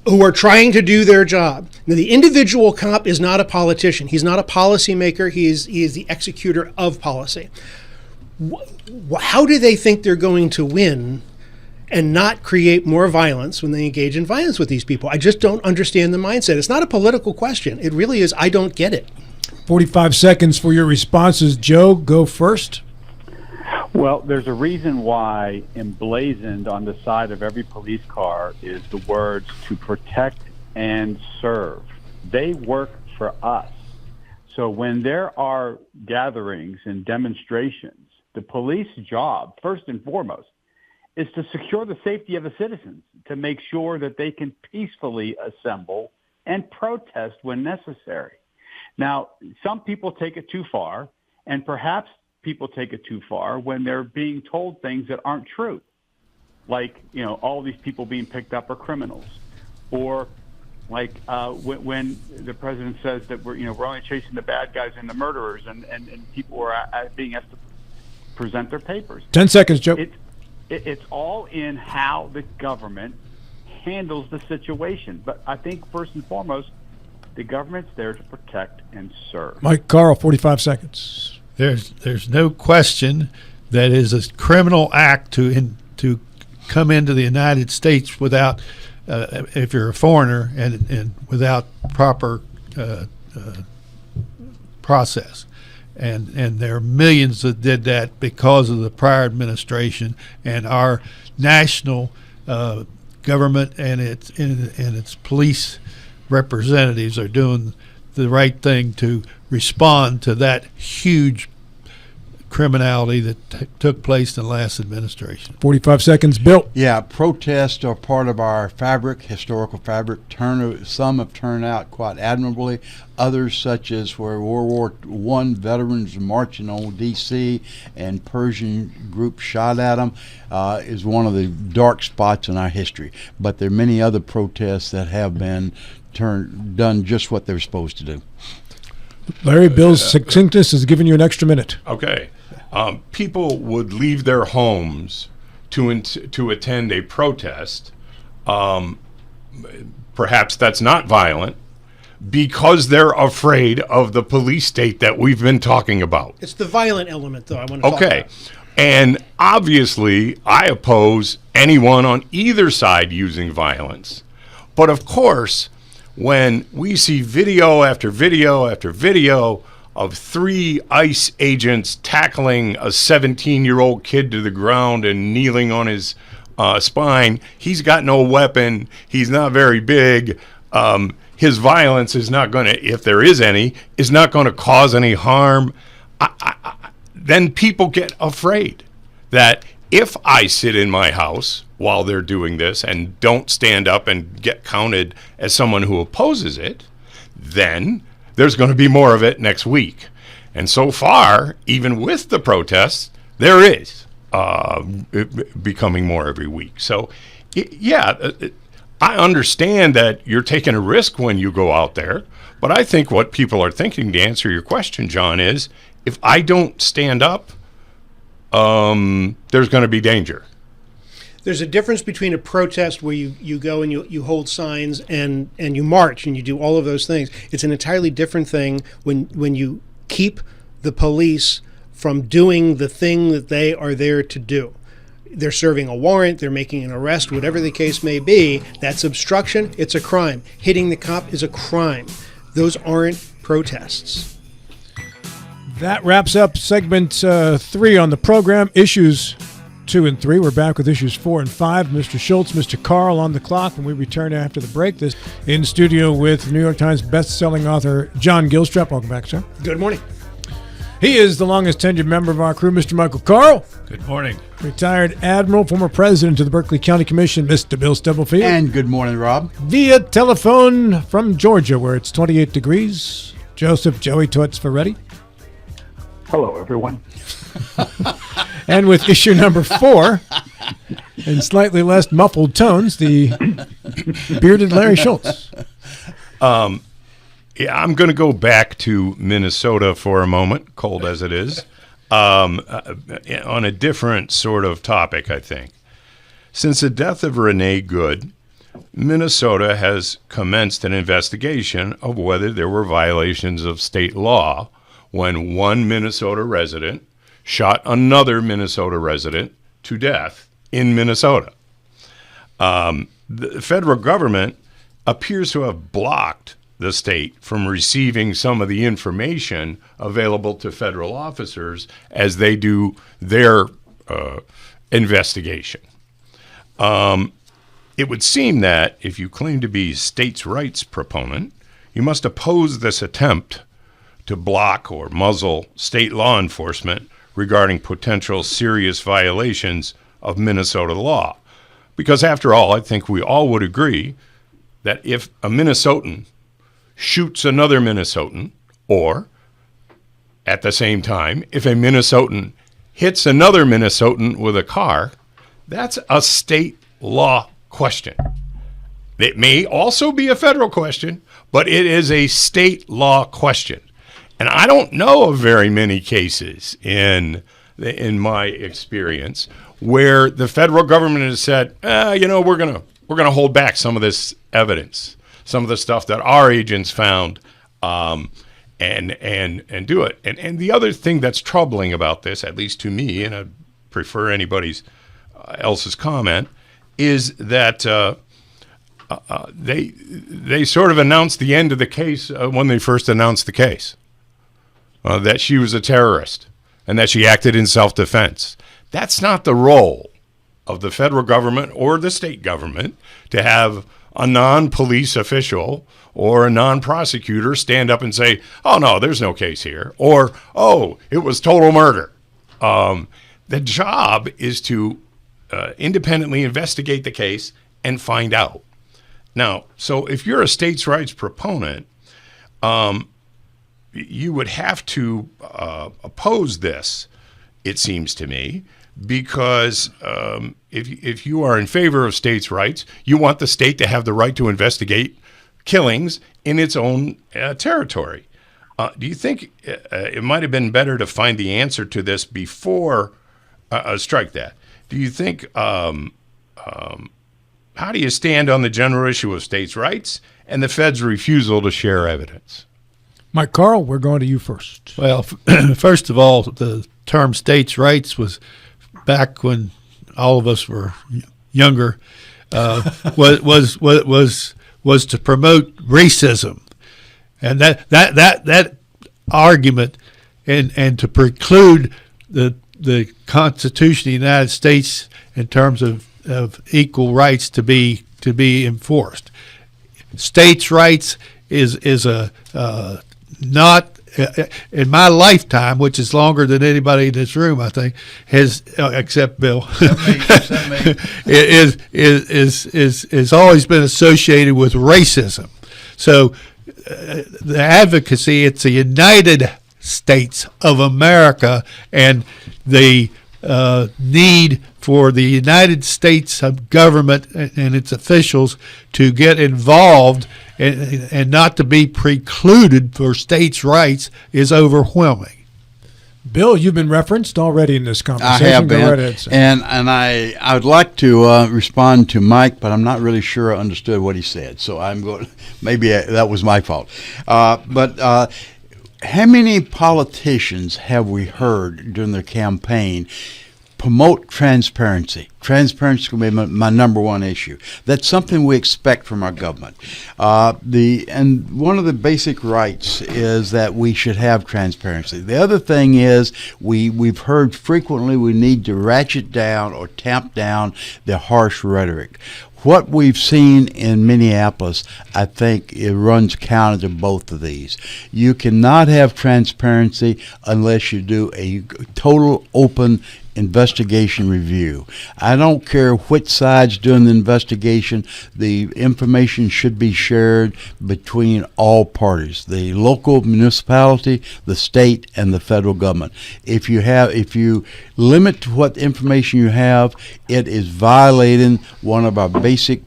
who are trying to do their job? Now, the individual cop is not a politician. He's not a policymaker. He is the executor of policy. How do they think they're going to win and not create more violence when they engage in violence with these people? I just don't understand the mindset. It's not a political question. It really is. I don't get it. 45 seconds for your responses. Joe, go first. Well, there's a reason why emblazoned on the side of every police car is the words "to protect and serve." They work for us. So when there are gatherings and demonstrations, the police job, first and foremost, is to secure the safety of the citizens, to make sure that they can peacefully assemble and protest when necessary. Now, some people take it too far, and perhaps people take it too far when they're being told things that aren't true, like, all these people being picked up are criminals, or like when the president says that we're only chasing the bad guys and the murderers, and people are being asked to present their papers. 10 seconds, Joe. It's all in how the government handles the situation. But I think first and foremost, the government's there to protect and serve. Mike Carl, 45 seconds. There's no question that it is a criminal act to come into the United States without, if you're a foreigner, and without proper process. And there are millions that did that because of the prior administration, and our national government and its police representatives are doing the right thing to respond to that huge criminality that took place in the last administration. 45 seconds, Bill. Yeah, protests are part of our fabric, historical fabric. Some have turned out quite admirably. Others, such as where World War I veterans marching on D.C. and Persian groups shot at them, is one of the dark spots in our history. But there are many other protests that have been done just what they're supposed to do. Larry, Bill's succinctness has given you an extra minute. Okay. People would leave their homes to attend a protest. Perhaps that's not violent, because they're afraid of the police state that we've been talking about. It's the violent element, though, I want to talk about. And obviously, I oppose anyone on either side using violence. But of course, when we see video after video after video of 3 ICE agents tackling a 17-year-old kid to the ground and kneeling on his spine, he's got no weapon, he's not very big, his violence is not going to, if there is any, is not going to cause any harm. Then people get afraid that if I sit in my house while they're doing this and don't stand up and get counted as someone who opposes it, then there's going to be more of it next week. And so far, even with the protests, there is becoming more every week. So, I understand that you're taking a risk when you go out there, but I think what people are thinking, to answer your question, John, is if I don't stand up, there's going to be danger. There's a difference between a protest where you go and you hold signs and you march and you do all of those things. It's an entirely different thing when you keep the police from doing the thing that they are there to do. They're serving a warrant, they're making an arrest, whatever the case may be. That's obstruction, it's a crime. Hitting the cop is a crime. Those aren't protests. That wraps up segment 3 on the program. Issues 2 and 3. We're back with issues 4 and 5. Mr. Schultz, Mr. Carl on the clock when we return after the break. This in studio with New York Times best-selling author John Gilstrap. Welcome back, sir. Good morning. He is the longest tenured member of our crew, Mr. Michael Carl. Good morning. Retired Admiral, former president of the Berkeley County Commission, Mr. Bill Stubblefield. And good morning, Rob. Via telephone from Georgia, where it's 28 degrees, Joseph Joey Toots Ferretti. Hello, everyone. And with issue number 4, in slightly less muffled tones, the bearded Larry Schultz. I'm going to go back to Minnesota for a moment, cold as it is, on a different sort of topic, I think. Since the death of Renee Good, Minnesota has commenced an investigation of whether there were violations of state law when one Minnesota resident shot another Minnesota resident to death in Minnesota. The federal government appears to have blocked the state from receiving some of the information available to federal officers as they do their investigation. It would seem that if you claim to be states' rights proponent, you must oppose this attempt to block or muzzle state law enforcement regarding potential serious violations of Minnesota law. Because after all, I think we all would agree that if a Minnesotan shoots another Minnesotan, or at the same time, if a Minnesotan hits another Minnesotan with a car, that's a state law question. It may also be a federal question, but it is a state law question. And I don't know of very many cases in my experience where the federal government has said, we're gonna hold back some of this evidence, some of the stuff that our agents found, and do it. And the other thing that's troubling about this, at least to me, and I prefer anybody's else's comment, is that they sort of announced the end of the case when they first announced the case, that she was a terrorist and that she acted in self-defense. That's not the role of the federal government or the state government, to have a non-police official or a non-prosecutor stand up and say, oh, no, there's no case here, or, oh, it was total murder. The job is to independently investigate the case and find out. Now, so if you're a states' rights proponent, you would have to oppose this, it seems to me, because if you are in favor of states' rights, you want the state to have the right to investigate killings in its own territory. Do you think it might have been better to find the answer to this before strike that? Do you think, how do you stand on the general issue of states' rights and the Fed's refusal to share evidence? Mike Carl, we're going to you first. Well, first of all, the term states' rights was back when all of us were younger, was to promote racism, and that argument and to preclude the Constitution of the United States in terms of equal rights to be enforced. States' rights is a not in my lifetime, which is longer than anybody in this room, I think, has except Bill, is always been associated with racism. So the advocacy, it's the United States of America, and the need for the United States government and its officials to get involved and not to be precluded for states' rights is overwhelming. Bill, you've been referenced already in this conversation. I have been, Go right ahead, sir. and I would like to respond to Mike, but I'm not really sure I understood what he said. So I'm going. Maybe that was my fault. But how many politicians have we heard during their campaign promote transparency? Transparency is going to be my number one issue. That's something we expect from our government. And one of the basic rights is that we should have transparency. The other thing is we've heard frequently we need to ratchet down or tamp down the harsh rhetoric. What we've seen in Minneapolis, I think it runs counter to both of these. You cannot have transparency unless you do a total open investigation review. I don't care which side's doing the investigation. The information should be shared between all parties, the local municipality, the state, and the federal government. If you limit what information you have, it is violating one of our basic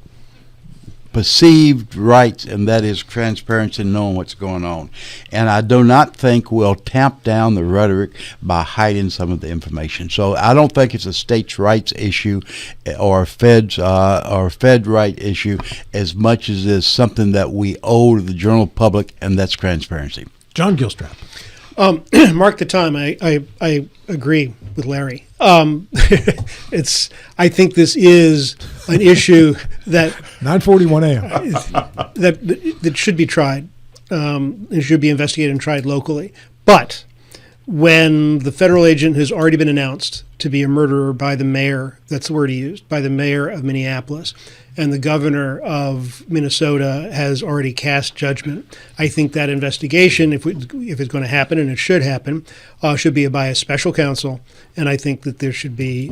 perceived rights, and that is transparency and knowing what's going on. And I do not think we'll tamp down the rhetoric by hiding some of the information. So I don't think it's a states' rights issue or a Fed right issue as much as it's something that we owe to the general public, and that's transparency. John Gilstrap. Mark the time. I agree with Larry. I think this is an issue that 9:41 a.m. that should be tried. It should be investigated and tried locally. But when the federal agent has already been announced to be a murderer by the mayor. That's the word he used, by the mayor of Minneapolis. And the governor of Minnesota has already cast judgment. I think that investigation, if it's going to happen, and it should happen, should be by a special counsel. And I think that there should be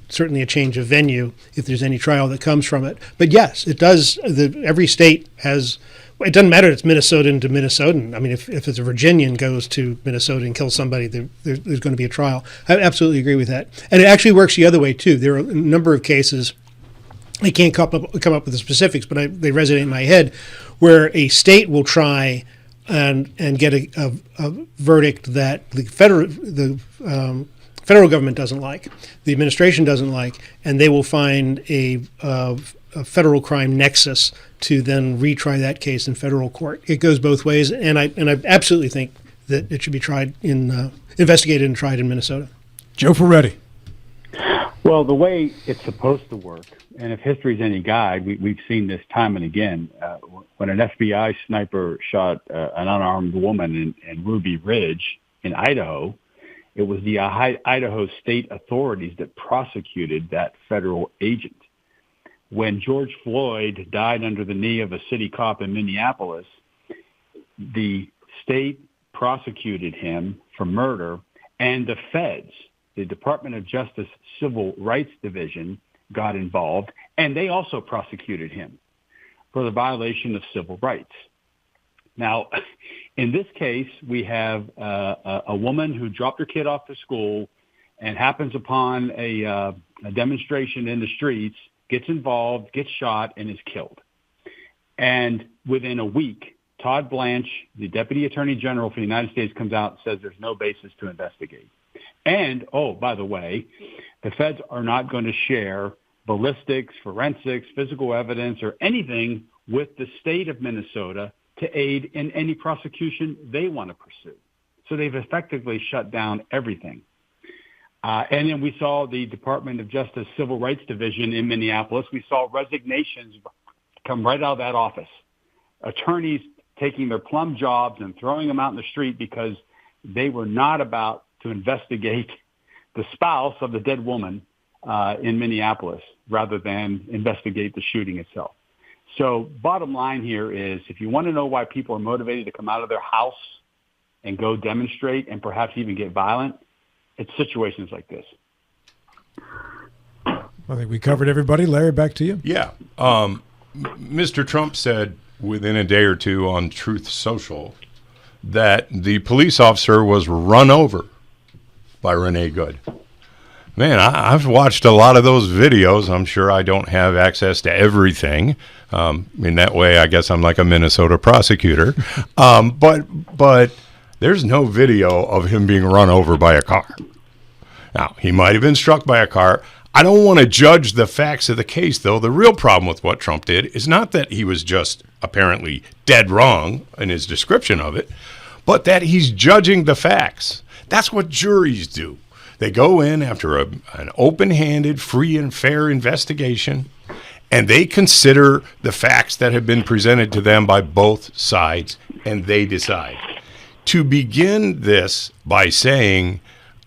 certainly a change of venue if there's any trial that comes from it. But yes, it does. Every state has. It doesn't matter if it's Minnesotan to Minnesotan. I mean, if it's a Virginian goes to Minnesota and kills somebody, there's going to be a trial. I absolutely agree with that. And it actually works the other way, too. There are a number of cases, I can't come up with the specifics, but they resonate in my head, where a state will try and get a verdict that the federal government doesn't like, the administration doesn't like, and they will find a federal crime nexus to then retry that case in federal court. It goes both ways, and I absolutely think that it should be tried investigated and tried in Minnesota. Joe Ferretti. Well, the way it's supposed to work, and if history's any guide, we've seen this time and again. When an FBI sniper shot an unarmed woman in Ruby Ridge in Idaho, it was the Idaho state authorities that prosecuted that federal agent. When George Floyd died under the knee of a city cop in Minneapolis, the state prosecuted him for murder, and the feds, the Department of Justice Civil Rights Division, got involved, and they also prosecuted him for the violation of civil rights. Now, in this case, we have a woman who dropped her kid off to school and happens upon a demonstration in the streets, gets involved, gets shot, and is killed. And within a week, Todd Blanche, the Deputy Attorney General for the United States, comes out and says there's no basis to investigate. And, oh, by the way, the feds are not going to share ballistics, forensics, physical evidence, or anything with the state of Minnesota to aid in any prosecution they want to pursue. So they've effectively shut down everything. And then we saw the Department of Justice Civil Rights Division in Minneapolis. We saw resignations come right out of that office. Attorneys taking their plum jobs and throwing them out in the street because they were not about to investigate the spouse of the dead woman in Minneapolis rather than investigate the shooting itself. So bottom line here is, if you want to know why people are motivated to come out of their house and go demonstrate and perhaps even get violent, it's situations like this. I think we covered everybody. Larry, back to you. Yeah. Mr. Trump said within a day or two on Truth Social that the police officer was run over by Renee Good. Man, I've watched a lot of those videos. I'm sure I don't have access to everything. In that way, I guess I'm like a Minnesota prosecutor. But there's no video of him being run over by a car. Now, he might have been struck by a car. I don't want to judge the facts of the case, though. The real problem with what Trump did is not that he was just apparently dead wrong in his description of it, but that he's judging the facts. That's what juries do. They go in after an open-handed, free and fair investigation, and they consider the facts that have been presented to them by both sides, and they decide. To begin this by saying,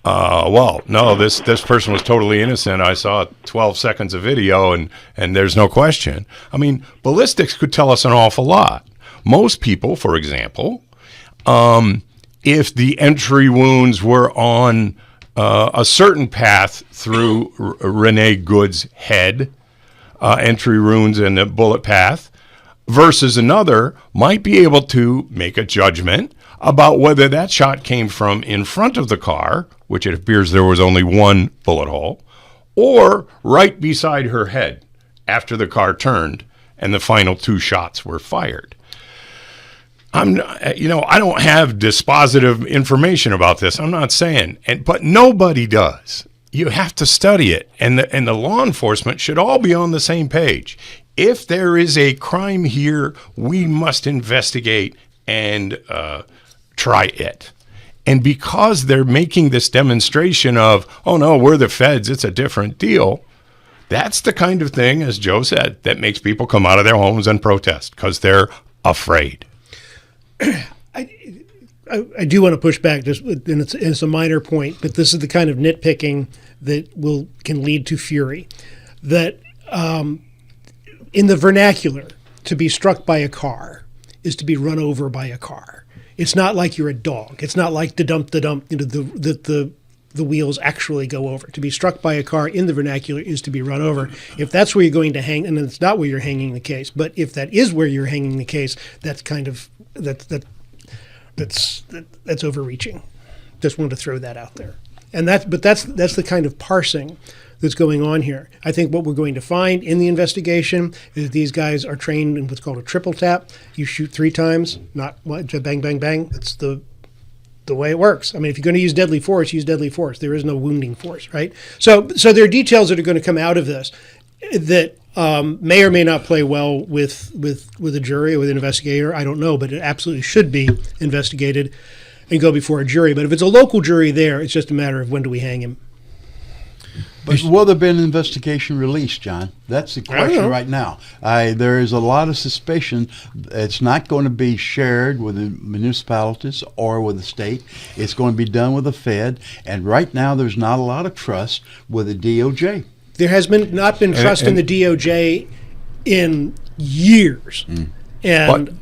well, no, this person was totally innocent. I saw 12 seconds of video, and there's no question. I mean, ballistics could tell us an awful lot. Most people, for example, if the entry wounds were on a certain path through Renee Good's head, entry wounds in the bullet path, versus another, might be able to make a judgment about whether that shot came from in front of the car, which it appears there was only one bullet hole, or right beside her head after the car turned and the final two shots were fired. I don't have dispositive information about this. I'm not saying, but nobody does. You have to study it, and the law enforcement should all be on the same page. If there is a crime here, we must investigate and try it. And because they're making this demonstration of, oh no, we're the feds, it's a different deal, that's the kind of thing, as Joe said, that makes people come out of their homes and protest because they're afraid. I do want to push back, just, and it's a minor point, but this is the kind of nitpicking that can lead to fury. That in the vernacular, to be struck by a car is to be run over by a car. It's not like you're a dog. It's not like the dump, the wheels actually go over. To be struck by a car in the vernacular is to be run over. If that's where you're going to hang, and it's not where you're hanging the case, but if that is where you're hanging the case, that's kind of that's overreaching. Just wanted to throw that out there. And that's the kind of parsing that's going on here. I think what we're going to find in the investigation is these guys are trained in what's called a triple tap. You shoot 3 times, not bang, bang, bang. That's the way it works. I mean, if you're going to use deadly force, use deadly force. There is no wounding force, right? So there are details that are going to come out of this that may or may not play well with a jury or with an investigator. I don't know, but it absolutely should be investigated and go before a jury. But if it's a local jury there, it's just a matter of when do we hang him. But will there be an investigation released, John? That's the question right now. There is a lot of suspicion it's not going to be shared with the municipalities or with the state. It's going to be done with the Fed. And right now there's not a lot of trust with the DOJ. There has not been trust in the DOJ in years. And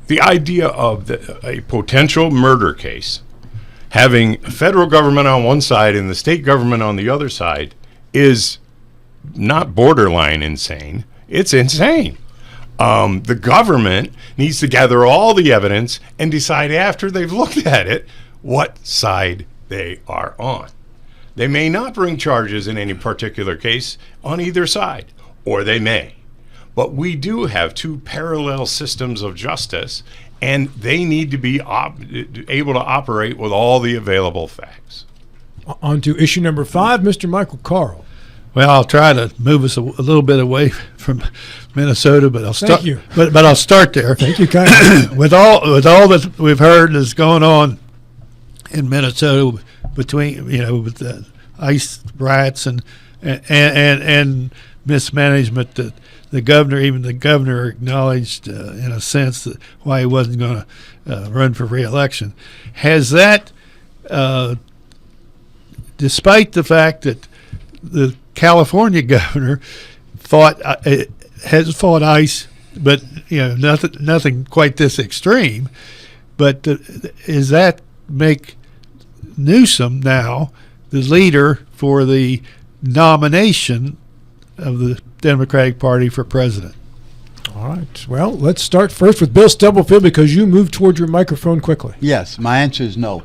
the idea of a potential murder case having federal government on one side and the state government on the other side is not borderline insane. It's insane. The government needs to gather all the evidence and decide after they've looked at it what side they are on. They may not bring charges in any particular case on either side, or they may. But we do have 2 parallel systems of justice, and they need to be able to operate with all the available facts. On to issue number 5, Mr. Michael Carl. Well, I'll try to move us a little bit away from Minnesota, but I'll start. Thank you. But I'll start there. Thank you, kindly. with all that we've heard is going on in Minnesota between with the ice riots and mismanagement, that the governor acknowledged in a sense that why he wasn't going to run for re-election. Has that, despite the fact that the California governor has fought ICE, but nothing quite this extreme. But does that make Newsom now the leader for the nomination of the Democratic Party for president? All right. Well, let's start first with Bill Stubblefield because you moved toward your microphone quickly. Yes, my answer is no.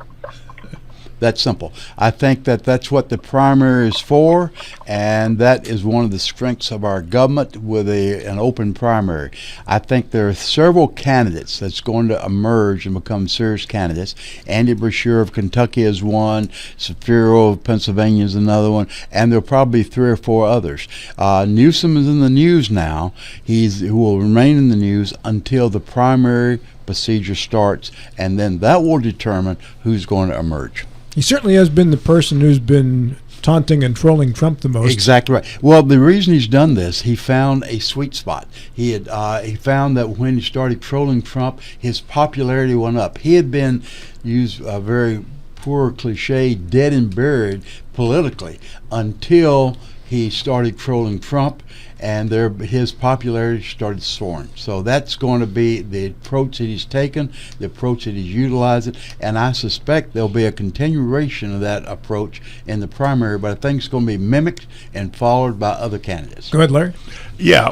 That's simple. I think that's what the primary is for, and that is one of the strengths of our government with an open primary. I think there are several candidates that's going to emerge and become serious candidates. Andy Brashear of Kentucky is one, Shapiro of Pennsylvania is another one, and there will probably be 3 or 4 others. Newsom is in the news now. He will remain in the news until the primary procedure starts, and then that will determine who's going to emerge. He certainly has been the person who's been taunting and trolling Trump the most. Exactly right. Well, the reason he's done this, he found a sweet spot. He found that when he started trolling Trump, his popularity went up. He had been used a very poor cliche, dead and buried politically until he started trolling Trump, and his popularity started soaring. So that's going to be the approach that he's taken, the approach that he's utilizing, and I suspect there'll be a continuation of that approach in the primary, but I think it's going to be mimicked and followed by other candidates. Go ahead, Larry. Yeah,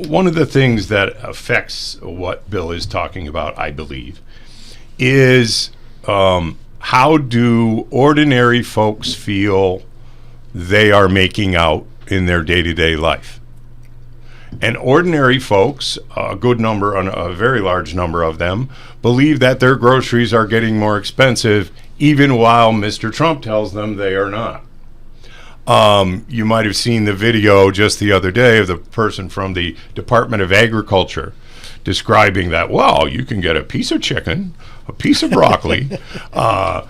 one of the things that affects what Bill is talking about, I believe, is how do ordinary folks feel they are making out in their day-to-day life. And ordinary folks, a very large number of them, believe that their groceries are getting more expensive, even while Mr. Trump tells them they are not. You might have seen the video just the other day of the person from the Department of Agriculture describing that, well, you can get a piece of chicken, a piece of broccoli, a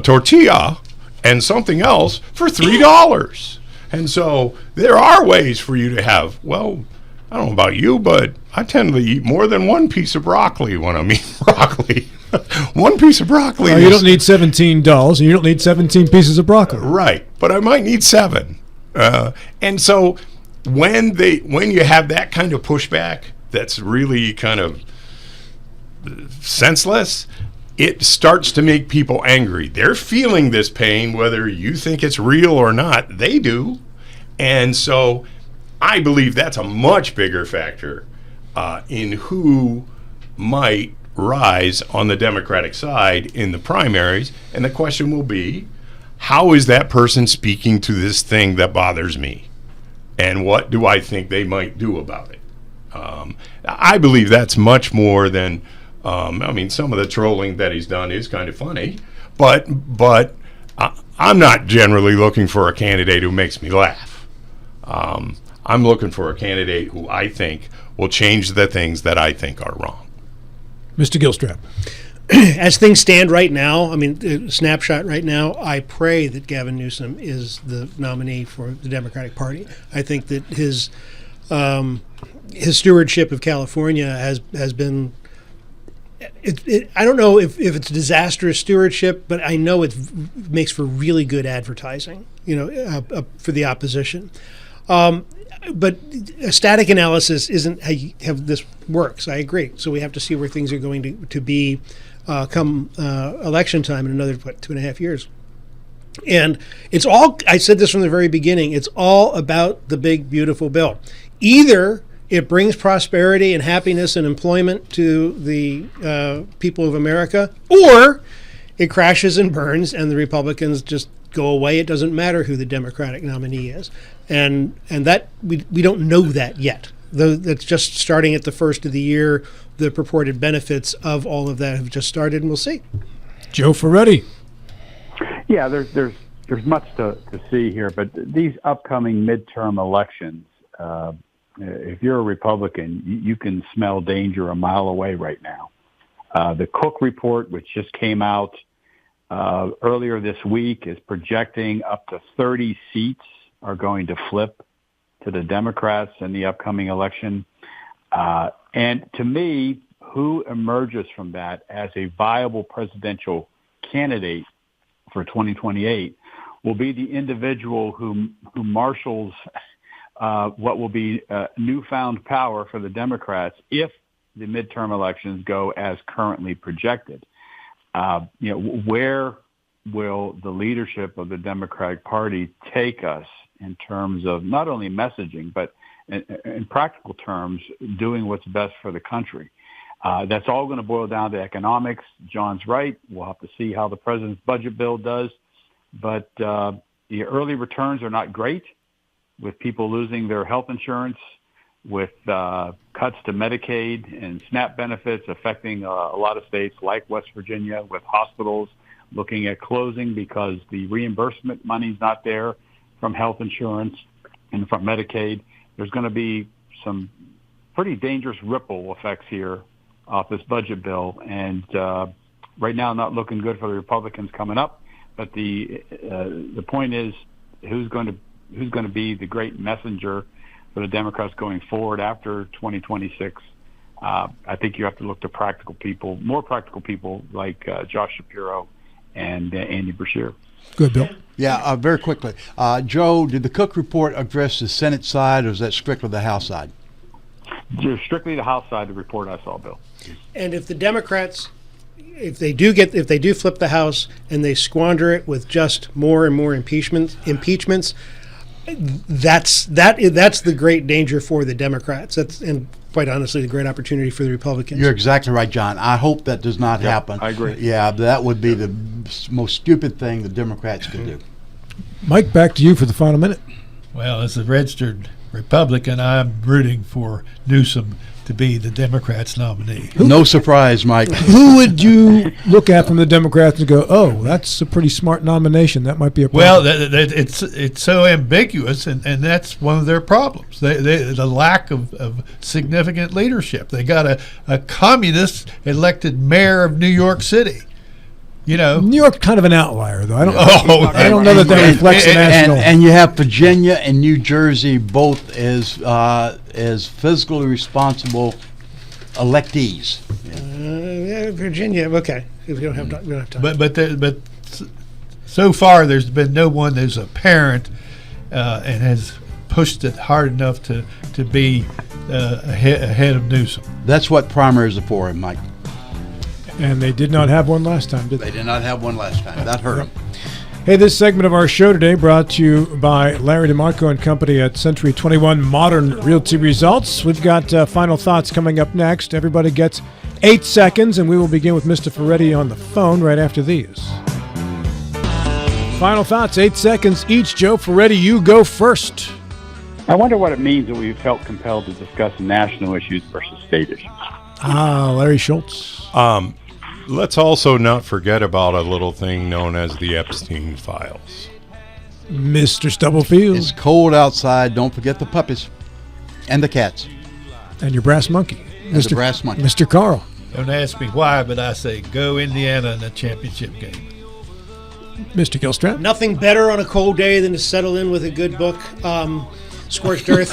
tortilla, and something else for $3. And so there are ways for you to have, well, I don't know about you, but I tend to eat more than one piece of broccoli when I'm eating broccoli. One piece of broccoli. You don't need 17 dolls, and you don't need 17 pieces of broccoli. Right, but I might need 7. And so when you have that kind of pushback that's really kind of senseless, it starts to make people angry. They're feeling this pain, whether you think it's real or not. They do. And so I believe that's a much bigger factor in who might rise on the Democratic side in the primaries. And the question will be, how is that person speaking to this thing that bothers me? And what do I think they might do about it? I believe that's much more than, some of the trolling that he's done is kind of funny, but I'm not generally looking for a candidate who makes me laugh. I'm looking for a candidate who I think will change the things that I think are wrong. Mr. Gilstrap. As things stand right now, snapshot right now, I pray that Gavin Newsom is the nominee for the Democratic Party. I think that his stewardship of California has been. I don't know if it's disastrous stewardship, but I know it makes for really good advertising, for the opposition. But a static analysis isn't how this works. I agree. So we have to see where things are going to be come election time in another 2.5 years. And it's all, I said this from the very beginning, it's all about the big, beautiful bill. Either it brings prosperity and happiness and employment to the people of America, or it crashes and burns and the Republicans just go away. It doesn't matter who the Democratic nominee is. And that we don't know that yet. Though that's just starting at the first of the year. The purported benefits of all of that have just started, and we'll see. Joe Ferretti. Yeah, there's much to see here, but these upcoming midterm elections, if you're a Republican, you can smell danger a mile away right now. The Cook report, which just came out earlier this week, is projecting up to 30 seats are going to flip to the Democrats in the upcoming election. And to me, who emerges from that as a viable presidential candidate for 2028 will be the individual who marshals what will be newfound power for the Democrats if the midterm elections go as currently projected. Where will the leadership of the Democratic Party take us in terms of not only messaging, but in practical terms, doing what's best for the country? That's all going to boil down to economics. John's right. We'll have to see how the president's budget bill does. But the early returns are not great, with people losing their health insurance, with cuts to Medicaid and SNAP benefits affecting a lot of states like West Virginia, with hospitals looking at closing because the reimbursement money's not there from health insurance and from Medicaid. There's going to be some pretty dangerous ripple effects here off this budget bill. And right now, not looking good for the Republicans coming up. But the point is, who's going to be the great messenger for the Democrats going forward after 2026? I think you have to look to more practical people like Josh Shapiro and Andy Beshear. Good, Bill. Yeah, very quickly. Joe, did the Cook report address the Senate side, or is that strictly the House side? Just strictly the House side, the report I saw, Bill. And if the Democrats, if they do flip the House and they squander it with just more and more impeachments, that's the great danger for the Democrats. And quite honestly, the great opportunity for the Republicans. You're exactly right, John. I hope that does not happen. I agree. Yeah, that would be the most stupid thing the Democrats could do. Mike, back to you for the final minute. Well, as a registered Republican, I'm rooting for Newsom to be the Democrats' nominee. No surprise, Mike. Who would you look at from the Democrats and go, oh, that's a pretty smart nomination? That might be a problem. Well, it's so ambiguous, and that's one of their problems. The lack of significant leadership. They got a communist elected mayor of New York City. New York's kind of an outlier, though. I don't know that And- reflects the national. And you have Virginia and New Jersey both as as fiscally responsible electees. Virginia, okay. We don't have time. But so far there's been no one who's a parent and has pushed it hard enough to be ahead of Newsom. That's what primaries are for, Mike. And they did not have one last time, did they? They did not have one last time. That hurt them. Hey, this segment of our show today brought to you by Larry DeMarco and Company at Century 21 Modern Realty Results. We've got final thoughts coming up next. Everybody gets 8 seconds, and we will begin with Mr. Ferretti on the phone right after these. Final thoughts, 8 seconds each. Joe Ferretti, you go first. I wonder what it means that we felt compelled to discuss national issues versus state issues. Larry Schultz. Let's also not forget about a little thing known as the Epstein files. Mr. Stubblefield. It's cold outside. Don't forget the puppies and the cats. And your brass monkey. And the brass monkey. Mr. Carl. Don't ask me why, but I say go Indiana in the championship game. Mr. Gilstrap. Nothing better on a cold day than to settle in with a good book. Scorched Earth.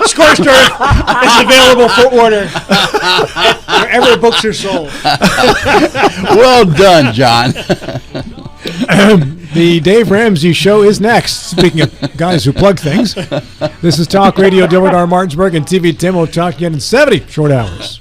Scorched Earth is available for order wherever books are sold. Well done, John. The Dave Ramsey Show is next. Speaking of guys who plug things, this is Talk Radio, WR Martinsburg, and TV 10 will talk again in 70 short hours.